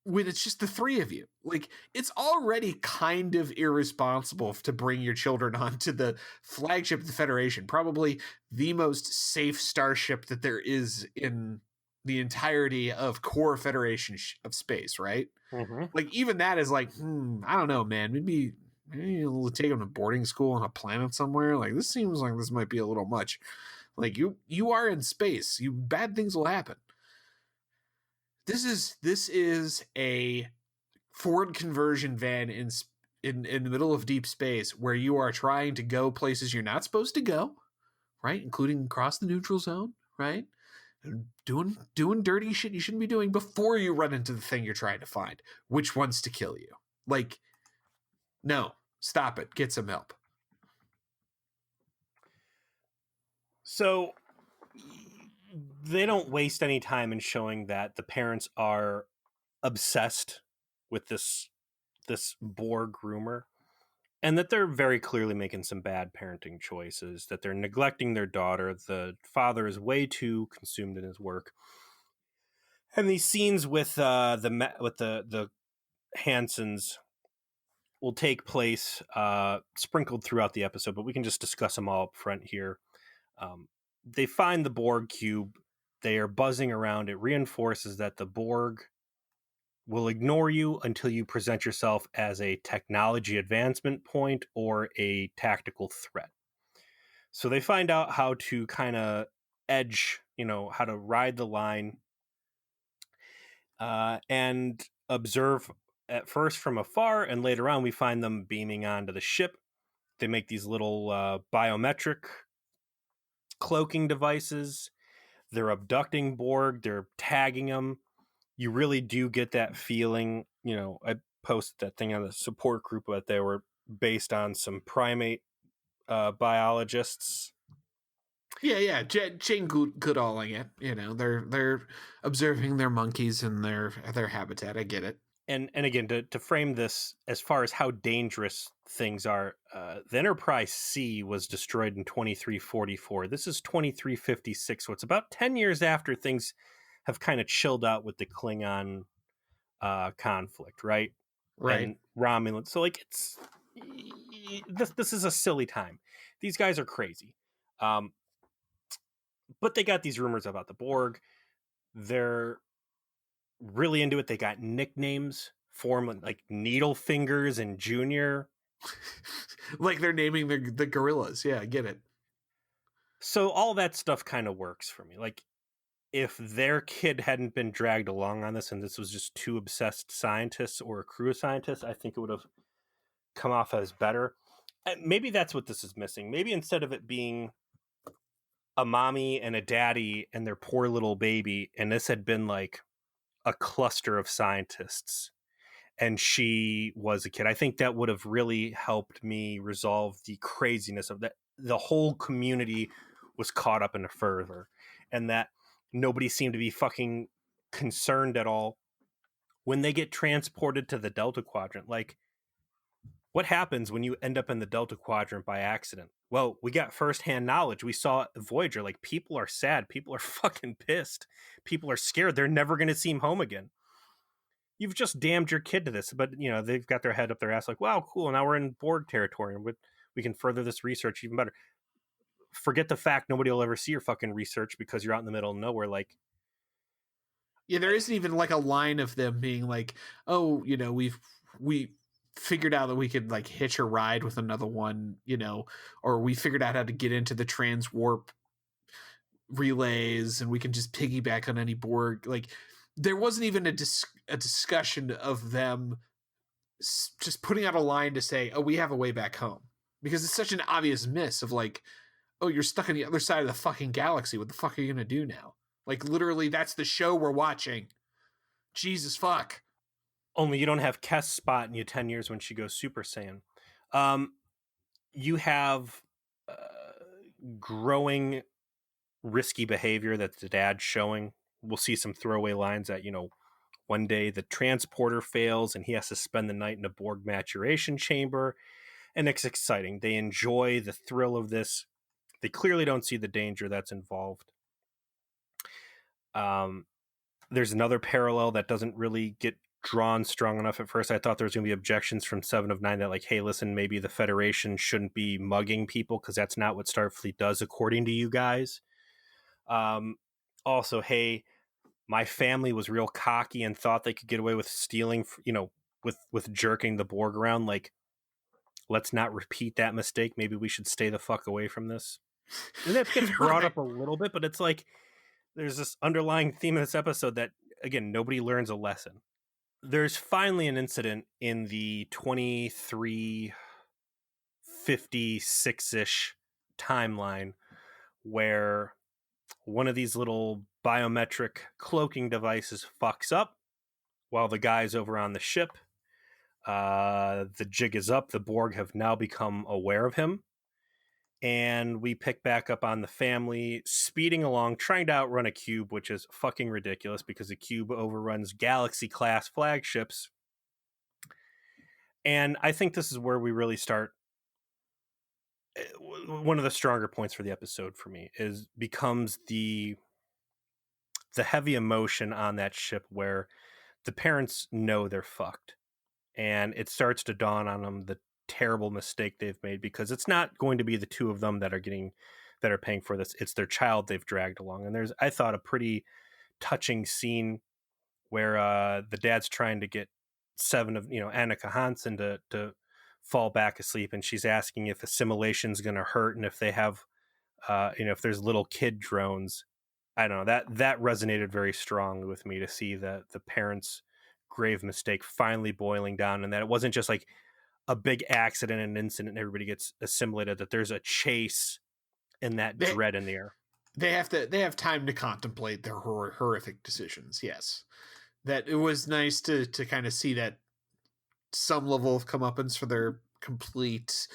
A: when it's just the three of you? Like, it's already kind of irresponsible to bring your children onto the flagship of the Federation, probably the most safe starship that there is in the entirety of core Federation of space, right? Like, even that is like, I don't know, man. Maybe we'll take them to boarding school on a planet somewhere. Like, this seems like this might be a little much. Like, you are in space. Bad things will happen. This is a forward conversion van in the middle of deep space where you are trying to go places you're not supposed to go, right? Including across the neutral zone, right? Doing dirty shit you shouldn't be doing before you run into the thing you're trying to find, which wants to kill you. Like, no, stop it. Get some help.
B: So they don't waste any time in showing that the parents are obsessed with this Borg rumor, and that they're very clearly making some bad parenting choices, that they're neglecting their daughter. The father is way too consumed in his work. And these scenes with the Hansens will take place sprinkled throughout the episode, but we can just discuss them all up front here. They find the Borg cube. They are buzzing around. It reinforces that the Borg will ignore you until you present yourself as a technology advancement point or a tactical threat. So they find out how to kind of edge, how to ride the line, and observe at first from afar, and later on we find them beaming onto the ship. They make these little biometric cloaking devices. They're abducting Borg. They're tagging them. You really do get that feeling. I posted that thing on the support group that they were based on some primate biologists.
A: Yeah. Jane Goodalling it. They're observing their monkeys and their habitat. I get it.
B: And again, to frame this as far as how dangerous things are, the Enterprise C was destroyed in 2344. This is 2356, so it's about 10 years after things have kind of chilled out with the Klingon conflict, right?
A: Right.
B: And Romulan. So like, this is a silly time. These guys are crazy. But they got these rumors about the Borg. They're really into it. They got nicknames for them, like Needle Fingers and Junior.
A: Like they're naming the gorillas. Yeah, I get it.
B: So all that stuff kind of works for me. Like, if their kid hadn't been dragged along on this and this was just two obsessed scientists or a crew of scientists, I think it would have come off as better. Maybe that's what this is missing. Maybe instead of it being a mommy and a daddy and their poor little baby, and this had been like a cluster of scientists and she was a kid, I think that would have really helped me resolve the craziness of that. The whole community was caught up in a fervor, and that nobody seemed to be fucking concerned at all when they get transported to the Delta Quadrant. Like, what happens when you end up in the Delta Quadrant by accident? Well, we got firsthand knowledge. We saw Voyager. Like, people are sad. People are fucking pissed. People are scared. They're never going to see him home again. You've just damned your kid to this. But, you know, they've got their head up their ass like, wow, cool. Now we're in Borg territory and we can further this research even better. Forget the fact nobody will ever see your fucking research because you're out in the middle of nowhere. Like,
A: yeah, there isn't even like a line of them being like, oh, you know, we figured out that we could like hitch a ride with another one, you know, or we figured out how to get into the transwarp relays and we can just piggyback on any Borg. Like, there wasn't even a discussion of them just putting out a line to say, oh, we have a way back home, because it's such an obvious miss of like, oh, you're stuck on the other side of the fucking galaxy. What the fuck are you gonna do now? Like, literally, that's the show we're watching. Jesus fuck.
B: only you don't have Kes spot in you 10 years when she goes Super Saiyan. You have growing risky behavior that the dad's showing. We'll see some throwaway lines that, you know, one day the transporter fails and he has to spend the night in a Borg maturation chamber. And it's exciting. They enjoy the thrill of this. They clearly don't see the danger that's involved. There's another parallel that doesn't really get drawn strong enough at first. I thought there was going to be objections from 7 of 9 that like, hey, listen, maybe the Federation shouldn't be mugging people because that's not what Starfleet does according to you guys. Also, hey, my family was real cocky and thought they could get away with stealing, you know, with jerking the Borg around. Like, let's not repeat that mistake. Maybe we should stay the fuck away from this. And that gets brought up a little bit, but it's like there's this underlying theme of this episode that, again, nobody learns a lesson. There's finally an incident in the 2356-ish timeline where one of these little biometric cloaking devices fucks up while the guy's over on the ship. The jig is up. The Borg have now become aware of him. And we pick back up on the family speeding along, trying to outrun a cube, which is fucking ridiculous because the cube overruns Galaxy-class flagships. And I think this is where we really start. One of the stronger points for the episode for me becomes the heavy emotion on that ship where the parents know they're fucked. And it starts to dawn on them the terrible mistake they've made, because it's not going to be the two of them that are paying for this. It's their child they've dragged along. And there's, I thought, a pretty touching scene where the dad's trying to get Annika Hansen to fall back asleep, and she's asking if assimilation's going to hurt and if they have if there's little kid drones. I don't know, that resonated very strongly with me to see the parents' grave mistake finally boiling down, and that it wasn't just like a big accident and incident and everybody gets assimilated, that there's a chase and that dread in the air.
A: They have time to contemplate their horrific decisions. Yes. That it was nice to kind of see that some level of comeuppance for their complete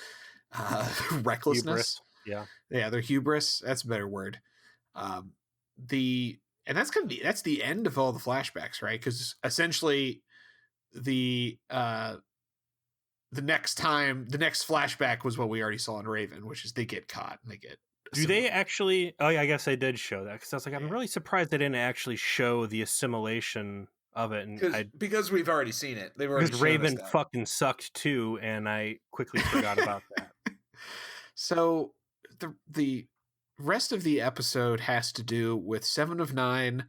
A: recklessness.
B: Hubris.
A: Yeah, their hubris. That's a better word. And that's the end of all the flashbacks, right? Because essentially the next flashback was what we already saw in Raven, which is they get caught and they get.
B: Do they actually? Oh, yeah, I guess they did show that, because I was like, I'm really surprised they didn't actually show the assimilation of it, and
A: because we've already seen it. They've already shown
B: Raven
A: us that.
B: fucking sucked too, and I quickly forgot about that.
A: So the rest of the episode has to do with Seven of Nine,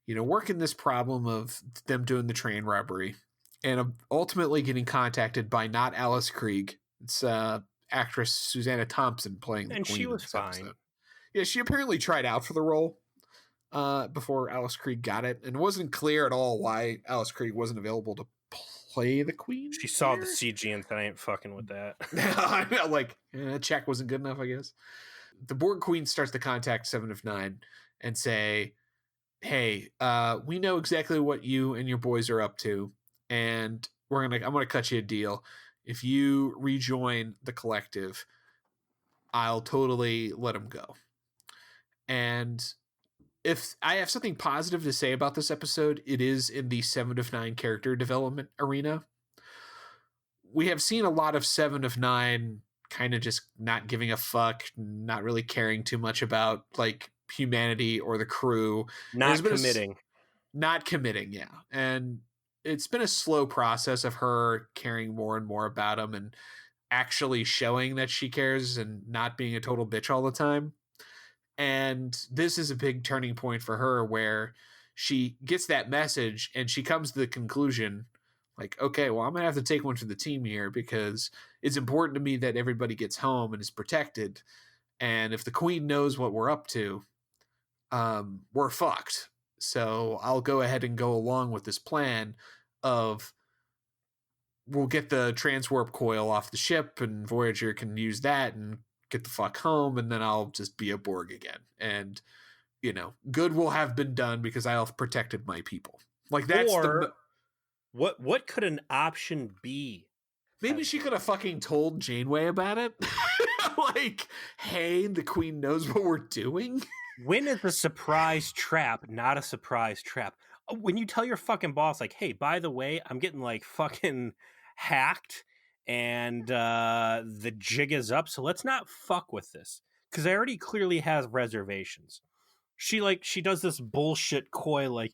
A: working this problem of them doing the train robbery, and ultimately getting contacted by not Alice Krieg. It's actress Susanna Thompson playing the
B: And she
A: Queen in
B: was
A: this
B: fine.
A: episode. Yeah, she apparently tried out for the role before Alice Krieg got it, and it wasn't clear at all why Alice Krieg wasn't available to play the Queen.
B: She saw the CG and said, I ain't fucking with that.
A: Like, check wasn't good enough, I guess. The Borg Queen starts to contact Seven of Nine and say, hey, we know exactly what you and your boys are up to, and I'm gonna cut you a deal. If you rejoin the collective, I'll totally let them go. And if I have something positive to say about this episode, it is in the Seven of Nine character development arena. We have seen a lot of Seven of Nine kind of just not giving a fuck, not really caring too much about like humanity or the crew.
B: Not committing.
A: Not committing, yeah. And it's been a slow process of her caring more and more about him and actually showing that she cares and not being a total bitch all the time. And this is a big turning point for her where she gets that message and she comes to the conclusion like, okay, well, I'm going to have to take one for the team here because it's important to me that everybody gets home and is protected. And if the Queen knows what we're up to, we're fucked. So I'll go ahead and go along with this plan of we'll get the transwarp coil off the ship and Voyager can use that and get the fuck home, and then I'll just be a Borg again. And, good will have been done because I'll have protected my people. Like, that's
B: what could an option be?
A: Maybe she could have fucking told Janeway about it. Like, hey, the Queen knows what we're doing.
B: When is a surprise trap not a surprise trap? When you tell your fucking boss, like, hey, by the way, I'm getting like fucking hacked and the jig is up, so let's not fuck with this. Because I already clearly has reservations. She does this bullshit coy like,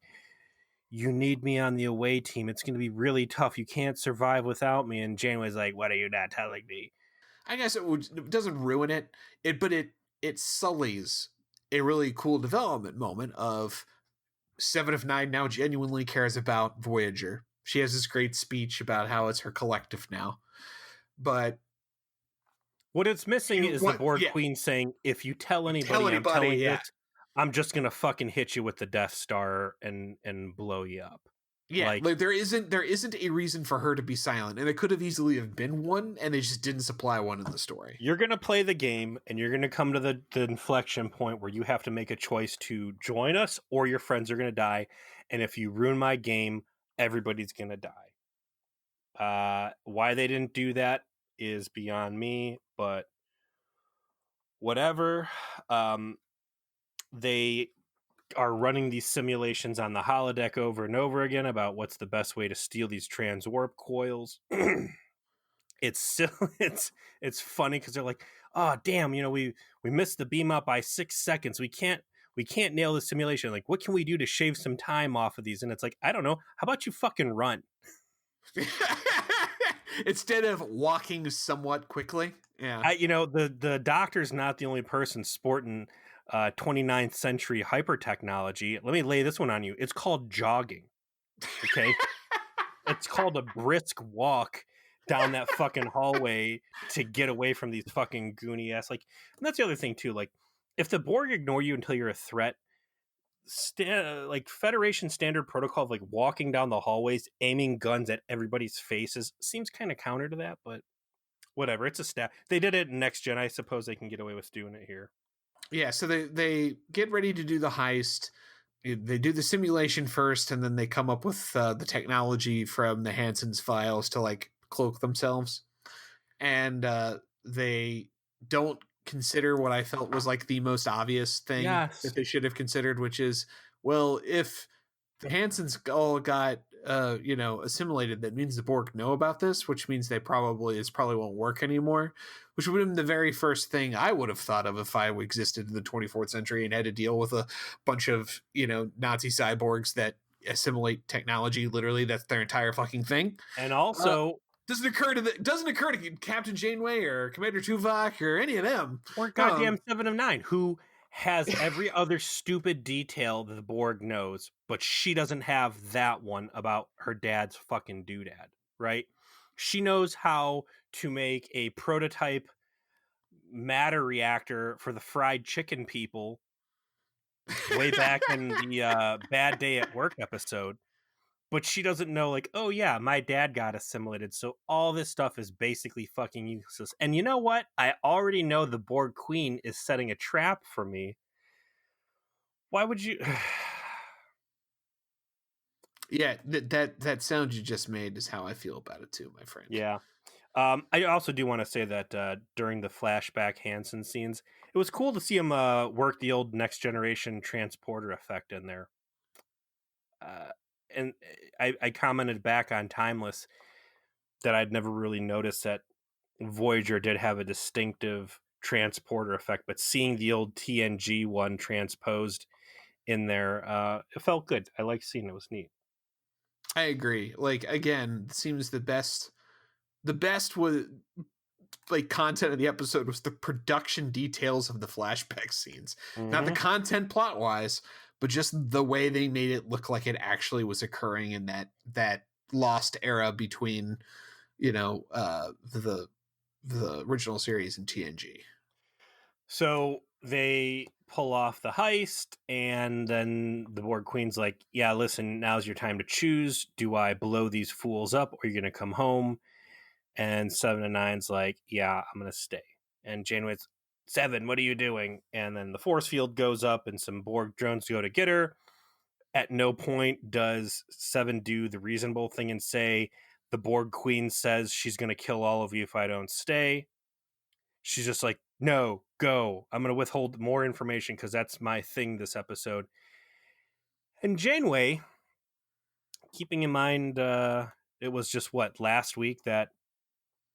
B: you need me on the away team. It's going to be really tough. You can't survive without me. And Janeway's like, what are you not telling me?
A: I guess it doesn't ruin it, but it sullies a really cool development moment of Seven of Nine now genuinely cares about Voyager. She has this great speech about how it's her collective now. But
B: what it's missing is the Borg Queen saying, if you tell anybody I'm telling this, I'm just going to fucking hit you with the Death Star and blow you up.
A: Yeah, like there isn't a reason for her to be silent, and there could have easily have been one, and they just didn't supply one in the story.
B: You're going to play the game, and you're going to come to the inflection point where you have to make a choice to join us, or your friends are going to die, and if you ruin my game, everybody's going to die. Why they didn't do that is beyond me, but whatever. They are running these simulations on the holodeck over and over again about what's the best way to steal these transwarp coils. It's funny because they're like, oh damn, we missed the beam up by 6 seconds. We can't nail the simulation. Like, what can we do to shave some time off of these? And it's like, I don't know. How about you fucking run?
A: Instead of walking somewhat quickly. Yeah.
B: The doctor's not the only person sporting 29th century hyper technology. Let me lay this one on you. It's called jogging. Okay. It's called a brisk walk down that fucking hallway to get away from these fucking goony ass. Like, and that's the other thing too. Like, if the Borg ignore you until you're a threat, like Federation standard protocol of like walking down the hallways, aiming guns at everybody's faces seems kind of counter to that, but whatever. It's a stat. They did it in Next Gen. I suppose they can get away with doing it here.
A: Yeah, so they get ready to do the heist. They do the simulation first, and then they come up with the technology from the Hansens files to like cloak themselves. And they don't consider what I felt was like the most obvious thing that they should have considered, which is, well, if the Hansens all got assimilated, that means the Borg know about this, which means this probably won't work anymore, which would have been the very first thing I would have thought of if I existed in the 24th century and had to deal with a bunch of Nazi cyborgs that assimilate technology. Literally, that's their entire fucking thing.
B: And also
A: doesn't occur to Captain Janeway or Commander Tuvok or any of them.
B: Or goddamn 7 of 9, who has every other stupid detail that the Borg knows, but she doesn't have that one about her dad's fucking doodad, right? She knows how to make a prototype matter reactor for the fried chicken people way back in the Bad Day at Work episode. But she doesn't know, like, oh yeah, my dad got assimilated, so all this stuff is basically fucking useless. And you know what? I already know the Borg Queen is setting a trap for me. Why would you?
A: Yeah, that sound you just made is how I feel about it too, my friend.
B: Yeah. I also do want to say that during the flashback Hansen scenes, it was cool to see him work the old Next Generation transporter effect in there. And I commented back on Timeless that I'd never really noticed that Voyager did have a distinctive transporter effect, but seeing the old TNG one transposed in there, it felt good. I like seeing it. It was neat.
A: I agree. Like, again, it seems the best was like content of the episode was the production details of the flashback scenes, not the content plot wise, but just the way they made it look like it actually was occurring in that lost era between, the original series and TNG.
B: So they pull off the heist, and then the Borg Queen's like, yeah, listen, now's your time to choose. Do I blow these fools up, or are you going to come home? And 7 of 9's like, yeah, I'm going to stay. And Janeway's, 7, what are you doing? And then the force field goes up, and some Borg drones go to get her. At no point does 7 do the reasonable thing and say, the Borg Queen says she's going to kill all of you if I don't stay. She's just like, no, go. I'm going to withhold more information because that's my thing this episode. And Janeway, keeping in mind it was just last week that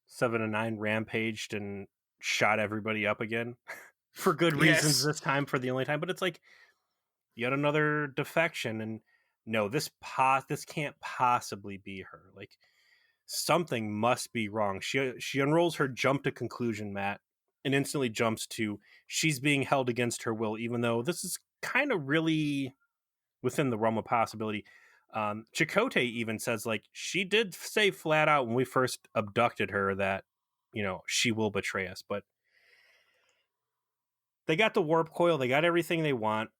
B: 7 of 9 rampaged and shot everybody up again for good reasons this time, for the only time. But it's like yet another defection, and no, this can't possibly be her. Like, something must be wrong. She unrolls her jump to conclusion mat and instantly jumps to she's being held against her will, even though this is kind of really within the realm of possibility. Chakotay even says, like, she did say flat out when we first abducted her that, she will betray us. But they got the warp coil. They got everything they want.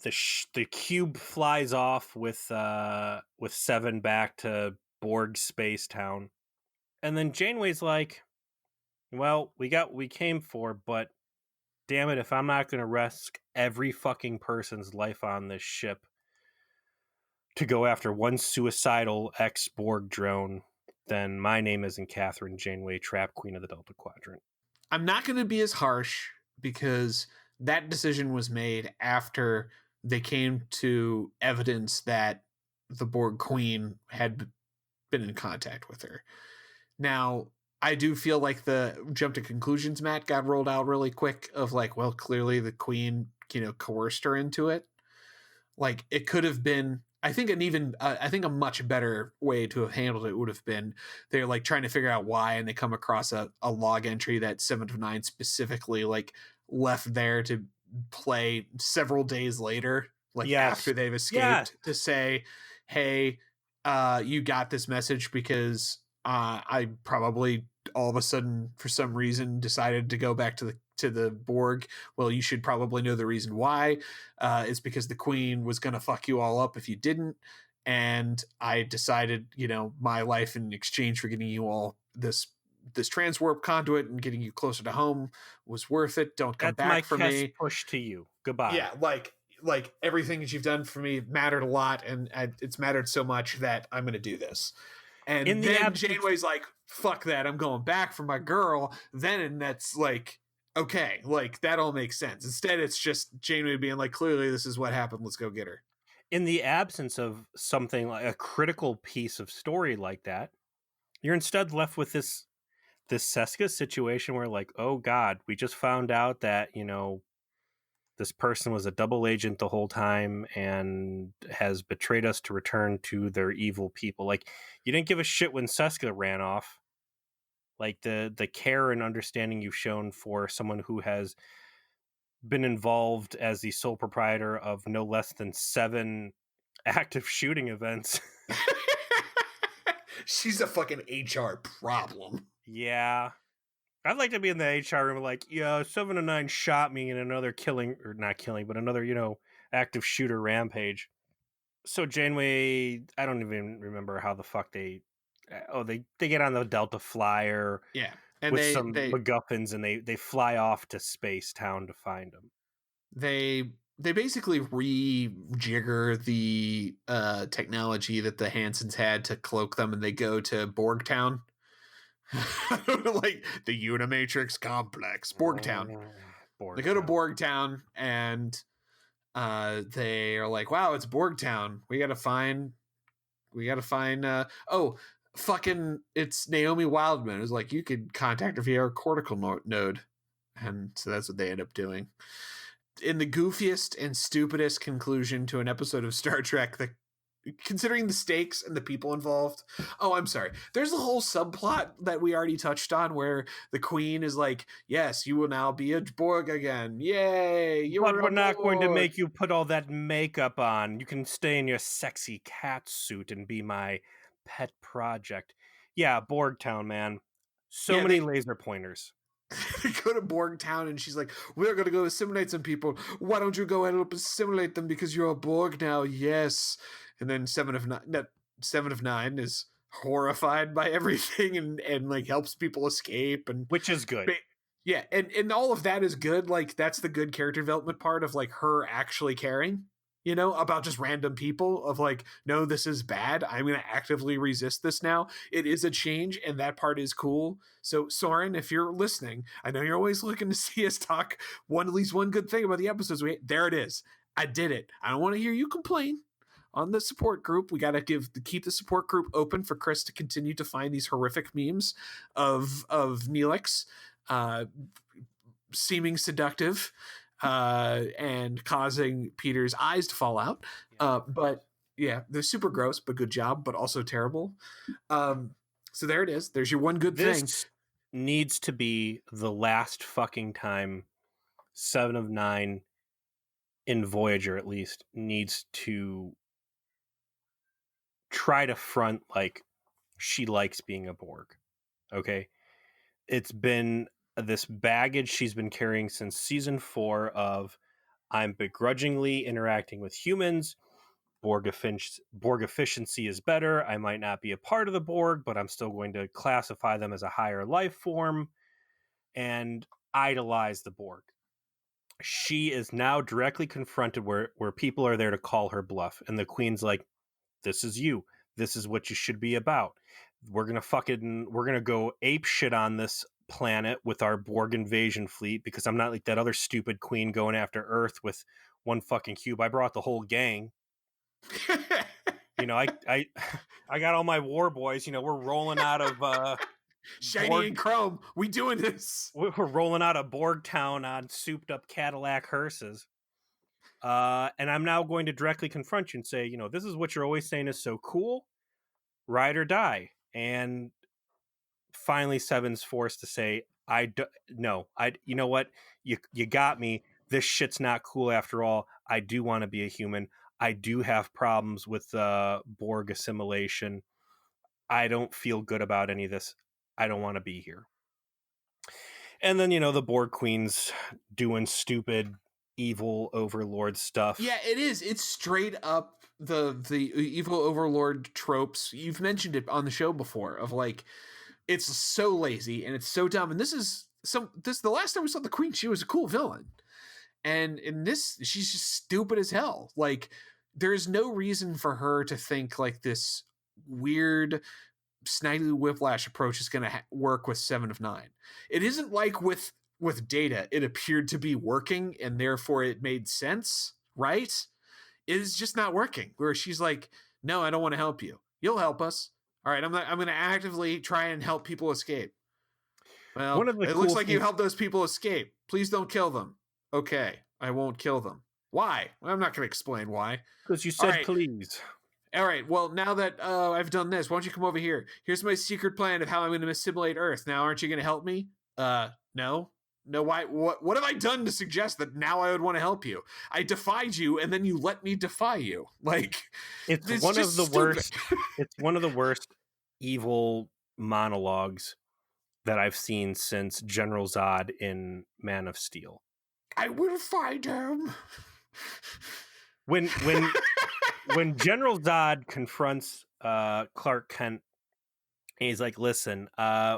B: The cube flies off with 7 back to Borg Space Town. And then Janeway's like, well, we got what we came for, but damn it, if I'm not going to risk every fucking person's life on this ship to go after one suicidal ex-Borg drone, then my name isn't Catherine Janeway, Trap Queen of the Delta Quadrant.
A: I'm not going to be as harsh because that decision was made after they came to evidence that the Borg Queen had been in contact with her. Now, I do feel like the jump to conclusions mat got rolled out really quick of like, well, clearly the Queen, coerced her into it. Like, it could have been, I think a much better way to have handled it would have been they're like trying to figure out why, and they come across a log entry that 7 of 9 specifically like left there to play several days later, like after they've escaped, to say, hey, you got this message because I probably all of a sudden for some reason decided to go back to the Borg. Well, you should probably know the reason why. It's because the Queen was going to fuck you all up if you didn't. And I decided, my life in exchange for getting you all this transwarp conduit and getting you closer to home was worth it. Don't come back for me.
B: Push to you. Goodbye.
A: Yeah. Like everything that you've done for me mattered a lot. And it's mattered so much that I'm going to do this. And then Janeway's like, fuck that, I'm going back for my girl. Then that's like, okay, like that all makes sense. Instead, it's just Janeway being like, clearly this is what happened, let's go get her.
B: In the absence of something like a critical piece of story like that, you're instead left with this Seska situation where, like, oh god, we just found out that, the this person was a double agent the whole time and has betrayed us to return to their evil people. Like, you didn't give a shit when Seska ran off. Like, the care and understanding you've shown for someone who has been involved as the sole proprietor of no less than 7 active shooting events.
A: She's a fucking HR problem.
B: Yeah. I'd like to be in the HR room like, yeah, 7 of 9 shot me in another killing, or not killing, but another, active shooter rampage. So Janeway, I don't even remember how the fuck they get on the Delta Flyer
A: Yeah. And
B: with
A: they
B: some MacGuffins, and they fly off to Space Town to find them.
A: They basically rejigger the technology that the Hansens had to cloak them, and they go to Borg Town. Like the Unimatrix complex, Borg Town. They go to Borg Town, and they are like, wow, it's Borg Town. We gotta find fucking it's Naomi Wildman. It was like, you could contact her via our cortical node. And so that's what they end up doing. In the goofiest and stupidest conclusion to an episode of Star Trek, that, considering the stakes and the people involved. Oh, I'm sorry. There's a whole subplot that we already touched on where the Queen is like, yes, you will now be a Borg again. Yay.
B: But we're not going to make you put all that makeup on. You can stay in your sexy cat suit and be my pet project. Yeah, Borg Town, man. So many laser pointers.
A: They go to Borg Town, and she's like, we're going to go assimilate some people. Why don't you go and assimilate them, because you're a Borg now? Yes. And then Seven of Nine is horrified by everything and like helps people escape, and
B: which is good.
A: Yeah, and all of that is good. Like, that's the good character development part of like her actually caring, about just random people, of like, no, this is bad. I'm going to actively resist this now. It is a change, and that part is cool. So Soren, if you're listening, I know you're always looking to see us talk at least one good thing about the episodes. There it is. I did it. I don't want to hear you complain on the support group. We got to keep the support group open for Chris to continue to find these horrific memes of Neelix seeming seductive and causing Peter's eyes to fall out. But yeah, they're super gross, but good job, but also terrible. So there it is. There's your one good thing.
B: This needs to be the last fucking time 7 of 9 in Voyager, at least, needs to try to front like she likes being a Borg. Okay? It's been this baggage she's been carrying since season 4 of, I'm begrudgingly interacting with humans. Borg efficiency is better. I might not be a part of the Borg, but I'm still going to classify them as a higher life form and idolize the Borg. She is now directly confronted where people are there to call her bluff. And the Queen's like, this is you. This is what you should be about. We're going to go ape shit on this planet with our Borg invasion fleet, because I'm not like that other stupid Queen going after Earth with one fucking cube. I brought the whole gang. I got all my war boys. We're rolling out of
A: Shiny Borg, and Chrome. We doing this.
B: We're rolling out of Borg Town on souped up Cadillac hearses. And I'm now going to directly confront you and say, this is what you're always saying is so cool. Ride or die. And finally, Seven's forced to say, you know what? You got me. This shit's not cool after all. I do want to be a human. I do have problems with Borg assimilation. I don't feel good about any of this. I don't want to be here. And then, the Borg Queen's doing stupid, evil overlord stuff.
A: Yeah, it is. It's straight up the evil overlord tropes. You've mentioned it on the show before, of like, it's so lazy and it's so dumb. And the last time we saw the Queen, she was a cool villain. And in this, she's just stupid as hell. Like, there's no reason for her to think like this weird Snidely Whiplash approach is going to work with 7 of 9. It isn't like with Data, it appeared to be working and therefore it made sense, right? It is just not working. Where she's like, no, I don't want to help you. You'll help us. All right, I'm going to actively try and help people escape. Well, it looks like you helped those people escape. Please don't kill them. Okay. I won't kill them. Why? I'm not going to explain why.
B: Because you
A: All
B: said
A: right.
B: please.
A: All right, well, now that I've done this, why don't you come over here? Here's my secret plan of how I'm going to assimilate Earth. Now, aren't you going to help me? No. No, why? What have I done to suggest that now I would want to help you? I defied you, and then you let me defy you. Like,
B: It's
A: this
B: one
A: just
B: of the
A: stupid.
B: worst. It's one of the worst evil monologues that I've seen since General Zod in Man of Steel.
A: I will find him.
B: When General Zod confronts Clark Kent, and he's like, "Listen,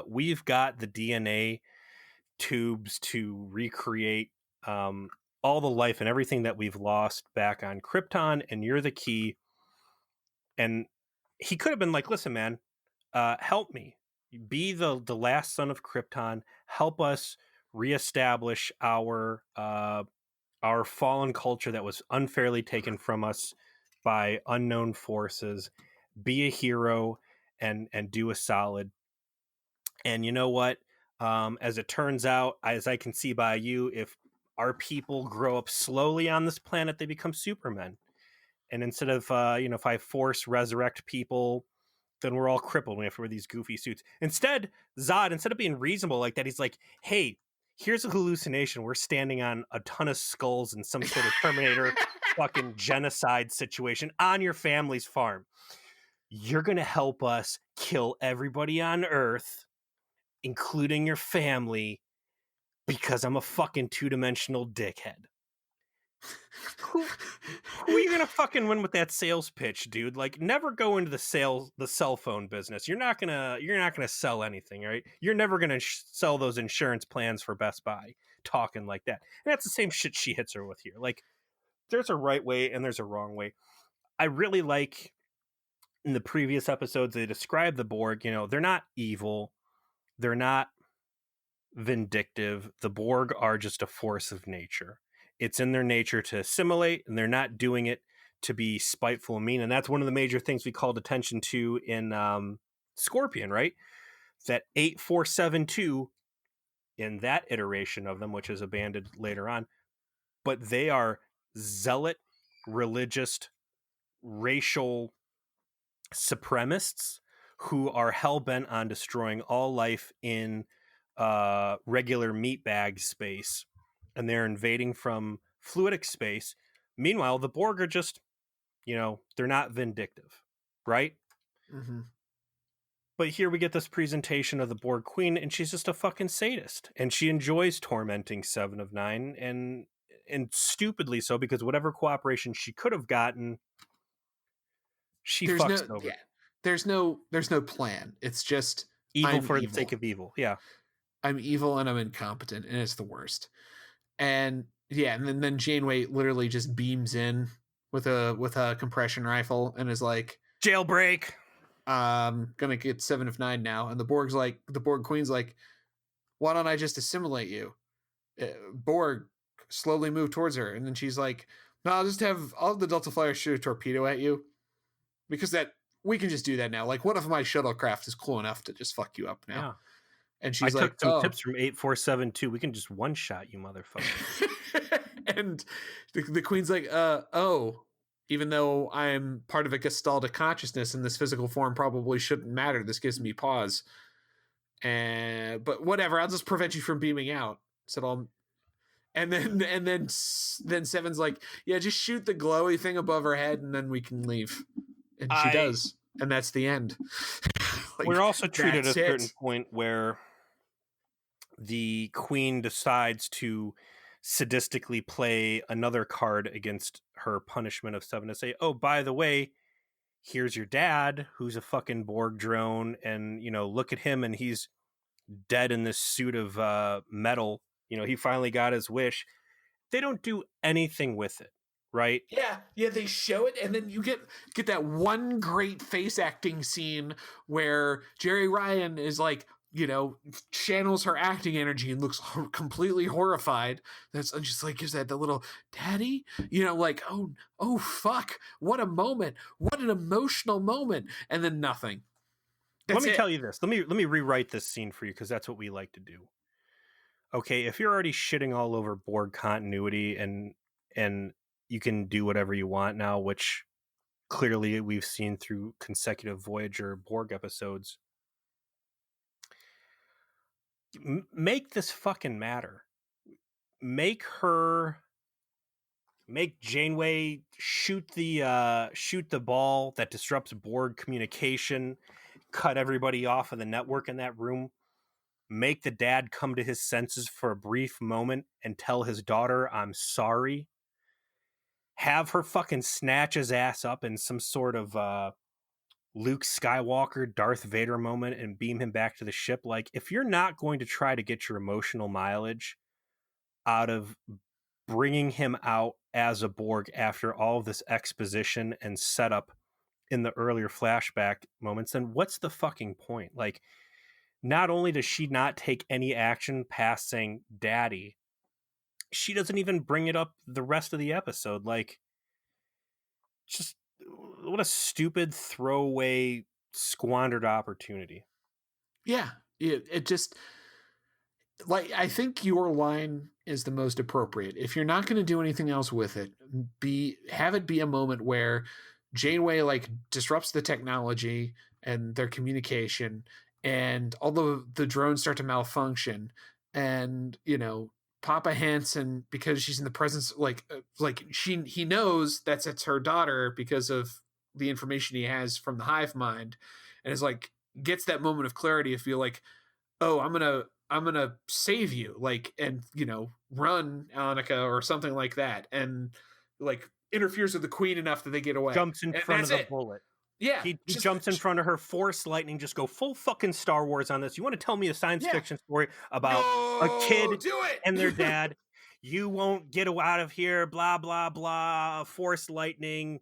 B: we've got the DNA tubes to recreate all the life and everything that we've lost back on Krypton, and you're the key." And he could have been like, "Listen, man, help me. Be the last son of Krypton. Help us reestablish our fallen culture that was unfairly taken from us by unknown forces. Be a hero and do a solid." And you know what? As it turns out, as I can see by you, if our people grow up slowly on this planet, they become supermen. And instead of if I force resurrect people, then we're all crippled. We have to wear these goofy suits. Instead, Zod, instead of being reasonable like that, he's like, "Hey, here's a hallucination. We're standing on a ton of skulls in some sort of Terminator fucking genocide situation on your family's farm. You're going to help us kill everybody on Earth, including your family, because I'm a fucking two-dimensional dickhead." Who are you gonna fucking win with that sales pitch, dude? Like, never go into the cell phone business. You're not gonna sell anything, right? You're never gonna sell those insurance plans for Best Buy talking like that. And that's the same shit she hits her with here. Like, there's a right way and there's a wrong way. I really like in the previous episodes they describe the Borg. They're not evil, they're not vindictive. The Borg are just a force of nature. It's in their nature to assimilate, and they're not doing it to be spiteful and mean. And that's one of the major things we called attention to in Scorpion, right? That 8472 in that iteration of them, which is abandoned later on, but they are zealot, religious, racial supremacists who are hell-bent on destroying all life in regular meatbag space, and they're invading from fluidic space. Meanwhile, the Borg are just, they're not vindictive, right?
A: Mm-hmm.
B: But here we get this presentation of the Borg Queen, and she's just a fucking sadist, and she enjoys tormenting Seven of Nine, and stupidly so, because whatever cooperation she could have gotten, she fucks over.
A: Yeah, there's no plan. It's just
B: evil for the sake of evil. Yeah,
A: I'm evil and I'm incompetent, and it's the worst. And yeah, and then Janeway literally just beams in with a compression rifle and is like,
B: "Jailbreak.
A: Gonna get 7 of 9 now." And the Borg Queen's like, "Why don't I just assimilate you?" Borg slowly move towards her, and then she's like, "No, I'll have the Delta Flyer shoot a torpedo at you, because we can just do that now. Like, one of my shuttlecraft is cool enough to just fuck you up now."
B: Yeah.
A: And she's
B: I took some tips from 8472. We can just one shot you, motherfucker.
A: And the Queen's like, even though I'm part of a Gestalt of consciousness and this physical form probably shouldn't matter, this gives me pause. But whatever, I'll just prevent you from beaming out. And then Seven's like, "Yeah, just shoot the glowy thing above her head and then we can leave." And she does. And that's the end.
B: Like, we're also treated at a certain point where the Queen decides to sadistically play another card against her punishment of Seven to say, "Oh, by the way, here's your dad, who's a fucking Borg drone, and look at him, and he's dead in this suit of metal. He finally got his wish." They don't do anything with it, right?
A: Yeah, they show it, and then you get that one great face acting scene where Jerry Ryan is like, channels her acting energy and looks completely horrified. That's just like, gives that the little daddy, like, oh fuck, what a moment, what an emotional moment, and then nothing.
B: Let me tell you this. Let me rewrite this scene for you, because that's what we like to do. okay, if you're already shitting all over Borg continuity and you can do whatever you want now, which clearly we've seen through consecutive Voyager Borg episodes, make this fucking matter. Make Janeway shoot the ball that disrupts Borg communication, cut everybody off of the network in that room. Make the dad come to his senses for a brief moment and tell his daughter, I'm sorry. Have her fucking snatch his ass up in some sort of Luke Skywalker, Darth Vader moment and beam him back to the ship. Like, if you're not going to try to get your emotional mileage out of bringing him out as a Borg after all of this exposition and setup in the earlier flashback moments, then what's the fucking point? Like, not only does she not take any action past saying daddy, she doesn't even bring it up the rest of the episode. Like, just what a stupid throwaway squandered opportunity.
A: Yeah, it just, like, I think your line is the most appropriate. If you're not going to do anything else with it, have it be a moment where Janeway like disrupts the technology and their communication, and all the drones start to malfunction, and Papa Hansen, because she's in the presence, he knows it's her daughter because of the information he has from the hive mind, and is like, gets that moment of clarity to feel like, oh, I'm gonna save you, like, and run, Annika, or something like that, and like interferes with the queen enough that they get away,
B: Jumps in
A: and
B: front of
A: that's
B: the
A: it.
B: bullet.
A: Yeah,
B: He
A: just
B: jumps in front of her, force lightning, just go full fucking Star Wars on this. You want to tell me a science
A: yeah,
B: fiction story about a
A: go
B: kid
A: do
B: and their
A: it.
B: dad? You won't get out of here, blah, blah, blah. Force lightning.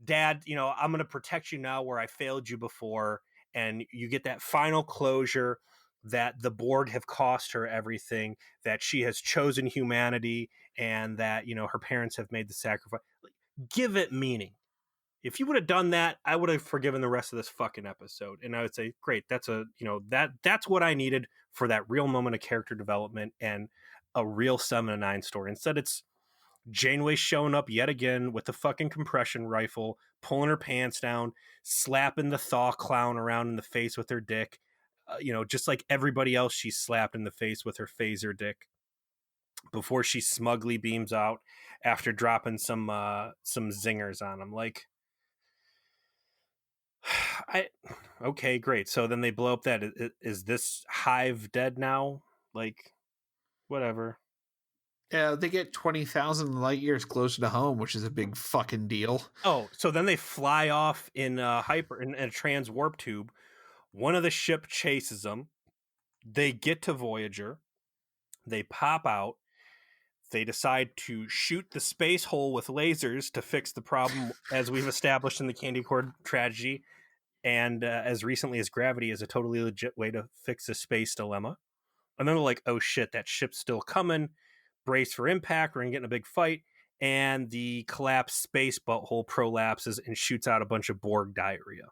B: Dad, I'm going to protect you now where I failed you before. And you get that final closure that the Borg have cost her everything, that she has chosen humanity, and that, her parents have made the sacrifice. Give it meaning. If you would have done that, I would have forgiven the rest of this fucking episode. And I would say, great, that's that's what I needed for that real moment of character development and a real 7 to 9 story. Instead, it's Janeway showing up yet again with the fucking compression rifle, pulling her pants down, slapping the thaw clown around in the face with her dick. Just like everybody else she's slapped in the face with her phaser dick before she smugly beams out after dropping some zingers on him. Like, okay, great. So then they blow up that. Is this hive dead now? Like, whatever.
A: Yeah, they get 20,000 light years closer to home, which is a big fucking deal.
B: Oh, so then they fly off in a trans warp tube. One of the ship chases them. They get to Voyager. They pop out. They decide to shoot the space hole with lasers to fix the problem, as we've established in the Candy Corn tragedy, and as recently as Gravity is a totally legit way to fix a space dilemma. And then they're like, oh shit, that ship's still coming. Brace for impact. We're going to get in a big fight. And the collapsed space butthole prolapses and shoots out a bunch of Borg diarrhea.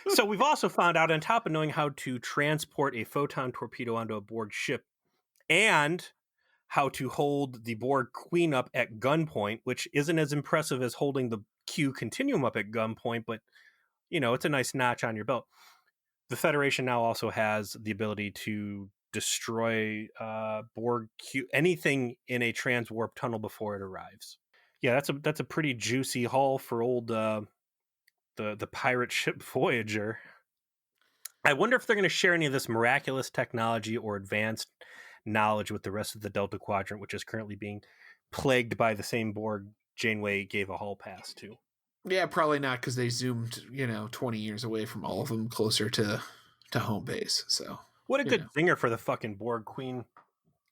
B: So we've also found out, on top of knowing how to transport a photon torpedo onto a Borg ship and how to hold the Borg Queen up at gunpoint, which isn't as impressive as holding the Q Continuum up at gunpoint, but, it's a nice notch on your belt. The Federation now also has the ability to destroy Borg Q, anything in a transwarp tunnel before it arrives. Yeah, that's a pretty juicy haul for old the pirate ship Voyager. I wonder if they're going to share any of this miraculous technology or advanced knowledge with the rest of the Delta Quadrant, which is currently being plagued by the same Borg Janeway gave a hall pass to.
A: Yeah, probably not, because they zoomed 20 years away from all of them, closer to home base. So
B: what a good zinger for the fucking Borg Queen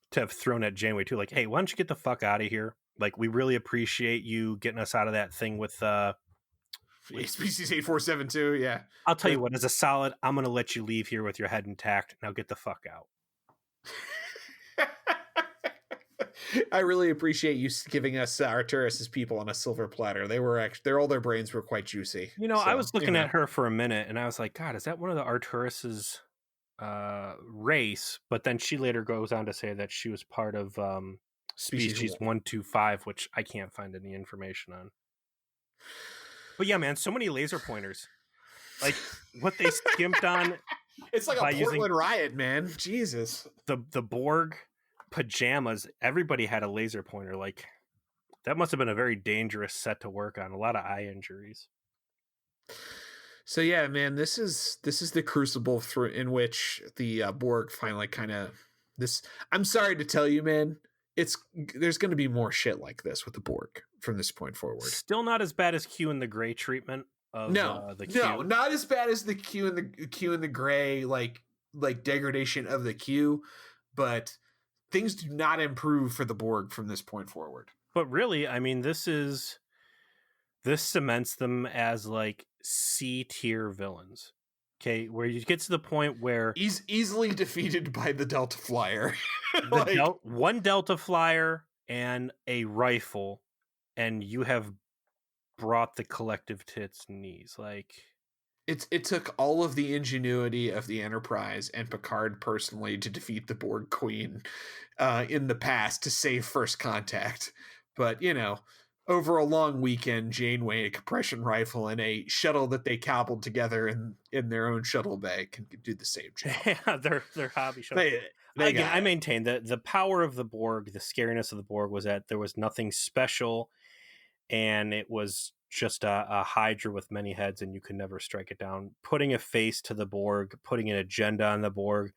B: to have thrown at Janeway too. Like, hey, why don't you get the fuck out of here? Like, we really appreciate you getting us out of that thing with
A: Species 8472. Yeah,
B: I'll tell you what, as a solid, I'm gonna let you leave here with your head intact. Now get the fuck out.
A: I really appreciate you giving us Arturis's people on a silver platter. They were actually, all their brains were quite juicy.
B: I was looking at her for a minute and I was like, God, is that one of the Arturis's race, but then she later goes on to say that she was part of species 125, which I can't find any information on. But yeah, man, so many laser pointers. Like what they skimped on.
A: It's like a Portland riot, man. Jesus.
B: The Borg pajamas, everybody had a laser pointer. Like that must have been a very dangerous set to work on. A lot of eye injuries.
A: So yeah, man, this is the crucible in which the Borg finally kind of this. I'm sorry to tell you, man. There's going to be more shit like this with the Borg from this point forward.
B: Still not as bad as Q and the Gray treatment of the Q.
A: No, not as bad as the Q and the Gray like degradation of the Q, but things do not improve for the Borg from this point forward.
B: But really, I mean, this cements them as like C tier villains. Okay, where you get to the point where
A: he's easily defeated by the Delta Flyer.
B: One Delta Flyer and a rifle, and you have brought the collective to its knees. Like
A: it took all of the ingenuity of the Enterprise and Picard personally to defeat the Borg Queen in the past to save First Contact. But, over a long weekend, Janeway, a compression rifle, and a shuttle that they cobbled together in their own shuttle bay can do the same job.
B: Yeah, their hobby shuttle. I maintain that the power of the Borg, the scariness of the Borg, was that there was nothing special, and it was just a Hydra with many heads, and you could never strike it down. Putting a face to the Borg, putting an agenda on the Borg,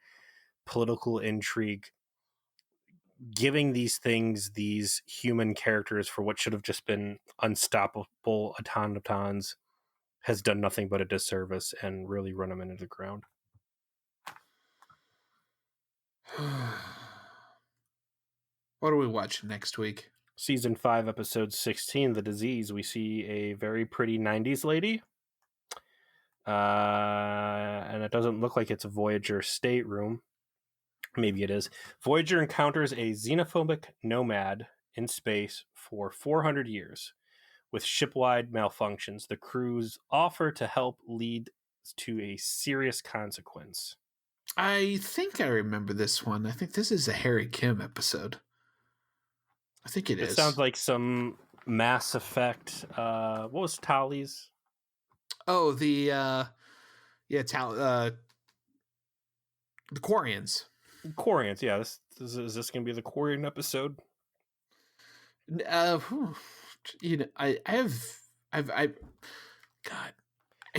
B: political intrigue, giving these things these human characters for what should have just been unstoppable automatons has done nothing but a disservice and really run them into the ground.
A: What do we watch next week?
B: Season 5, episode 16, The Disease. We see a very pretty 90s lady. And it doesn't look like it's a Voyager stateroom. Maybe it is. Voyager encounters a xenophobic nomad in space for 400 years. With ship-wide malfunctions, the crew's offer to help lead to a serious consequence.
A: I think I remember this one. I think this is a Harry Kim episode. I think it is.
B: It sounds like some Mass Effect. What was Tali's?
A: Oh, the Quarians.
B: Quarians, yeah. Is this going to be the Quarian episode?
A: I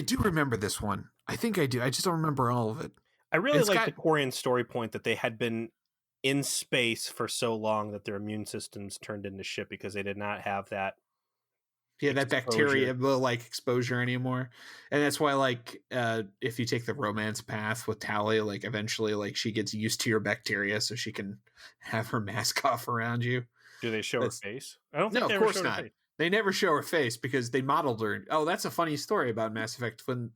A: do remember this one. I think I do. I just don't remember all of it.
B: I really like the Quarian story point that they had been in space for so long that their immune systems turned into shit because they did not have that.
A: Yeah, that bacteria like exposure anymore. And that's why if you take the romance path with Tali, eventually she gets used to your bacteria so she can have her mask off around you.
B: Do they show her face? I don't
A: think of course not. They never show her face because they modeled her. Oh, that's a funny story about Mass Effect. When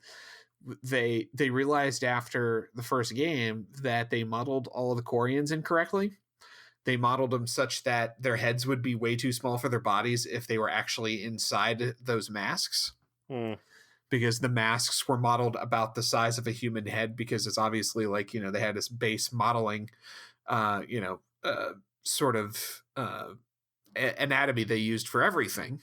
A: they realized after the first game that they modeled all of the Quarians incorrectly. They modeled them such that their heads would be way too small for their bodies if they were actually inside those masks. Because the masks were modeled about the size of a human head, because it's obviously they had this base modeling, sort of anatomy they used for everything.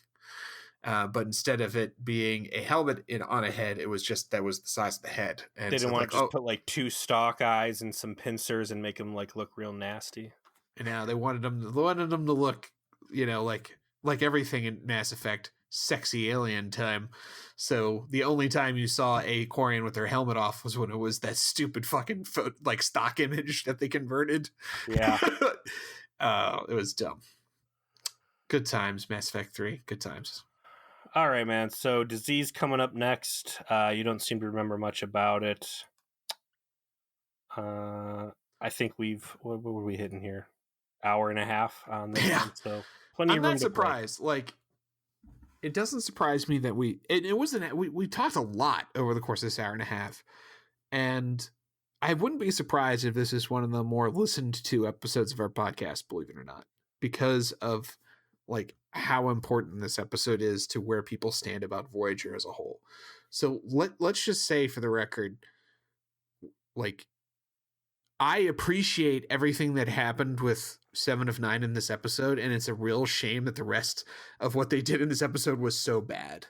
A: But instead of it being a helmet on a head, it was just that was the size of the head. And
B: they didn't want to just put 2 stalk eyes and some pincers and make them look real nasty.
A: And now they wanted them to look, like everything in Mass Effect, sexy alien time. So the only time you saw a Quarian with their helmet off was when it was that stupid fucking stock image that they converted.
B: Yeah.
A: It was dumb. Good times, Mass Effect 3. Good times.
B: All right, man. So Disease coming up next. You don't seem to remember much about it. I think what were we hitting here? Hour and a half on this one, so plenty of room. I'm not
A: surprised. It doesn't surprise me that we talked a lot over the course of this hour and a half, and I wouldn't be surprised if this is one of the more listened to episodes of our podcast, believe it or not, because of how important this episode is to where people stand about Voyager as a whole. So let's just say, for the record, I appreciate everything that happened with 7 of 9 in this episode, and it's a real shame that the rest of what they did in this episode was so bad.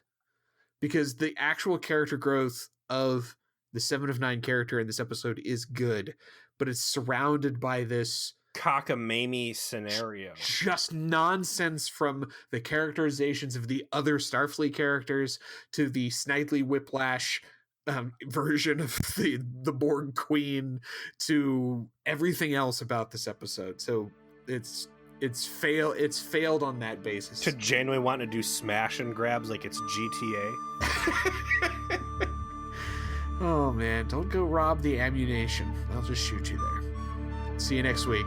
A: Because the actual character growth of the 7 of 9 character in this episode is good, but it's surrounded by this
B: cockamamie scenario.
A: Just nonsense from the characterizations of the other Starfleet characters to the Snidely Whiplash version of the Borg Queen to everything else about this episode. So it's failed on that basis.
B: To genuinely want to do smash and grabs like it's GTA.
A: Oh man, don't go rob the ammunition. I'll just shoot you there. See you next week.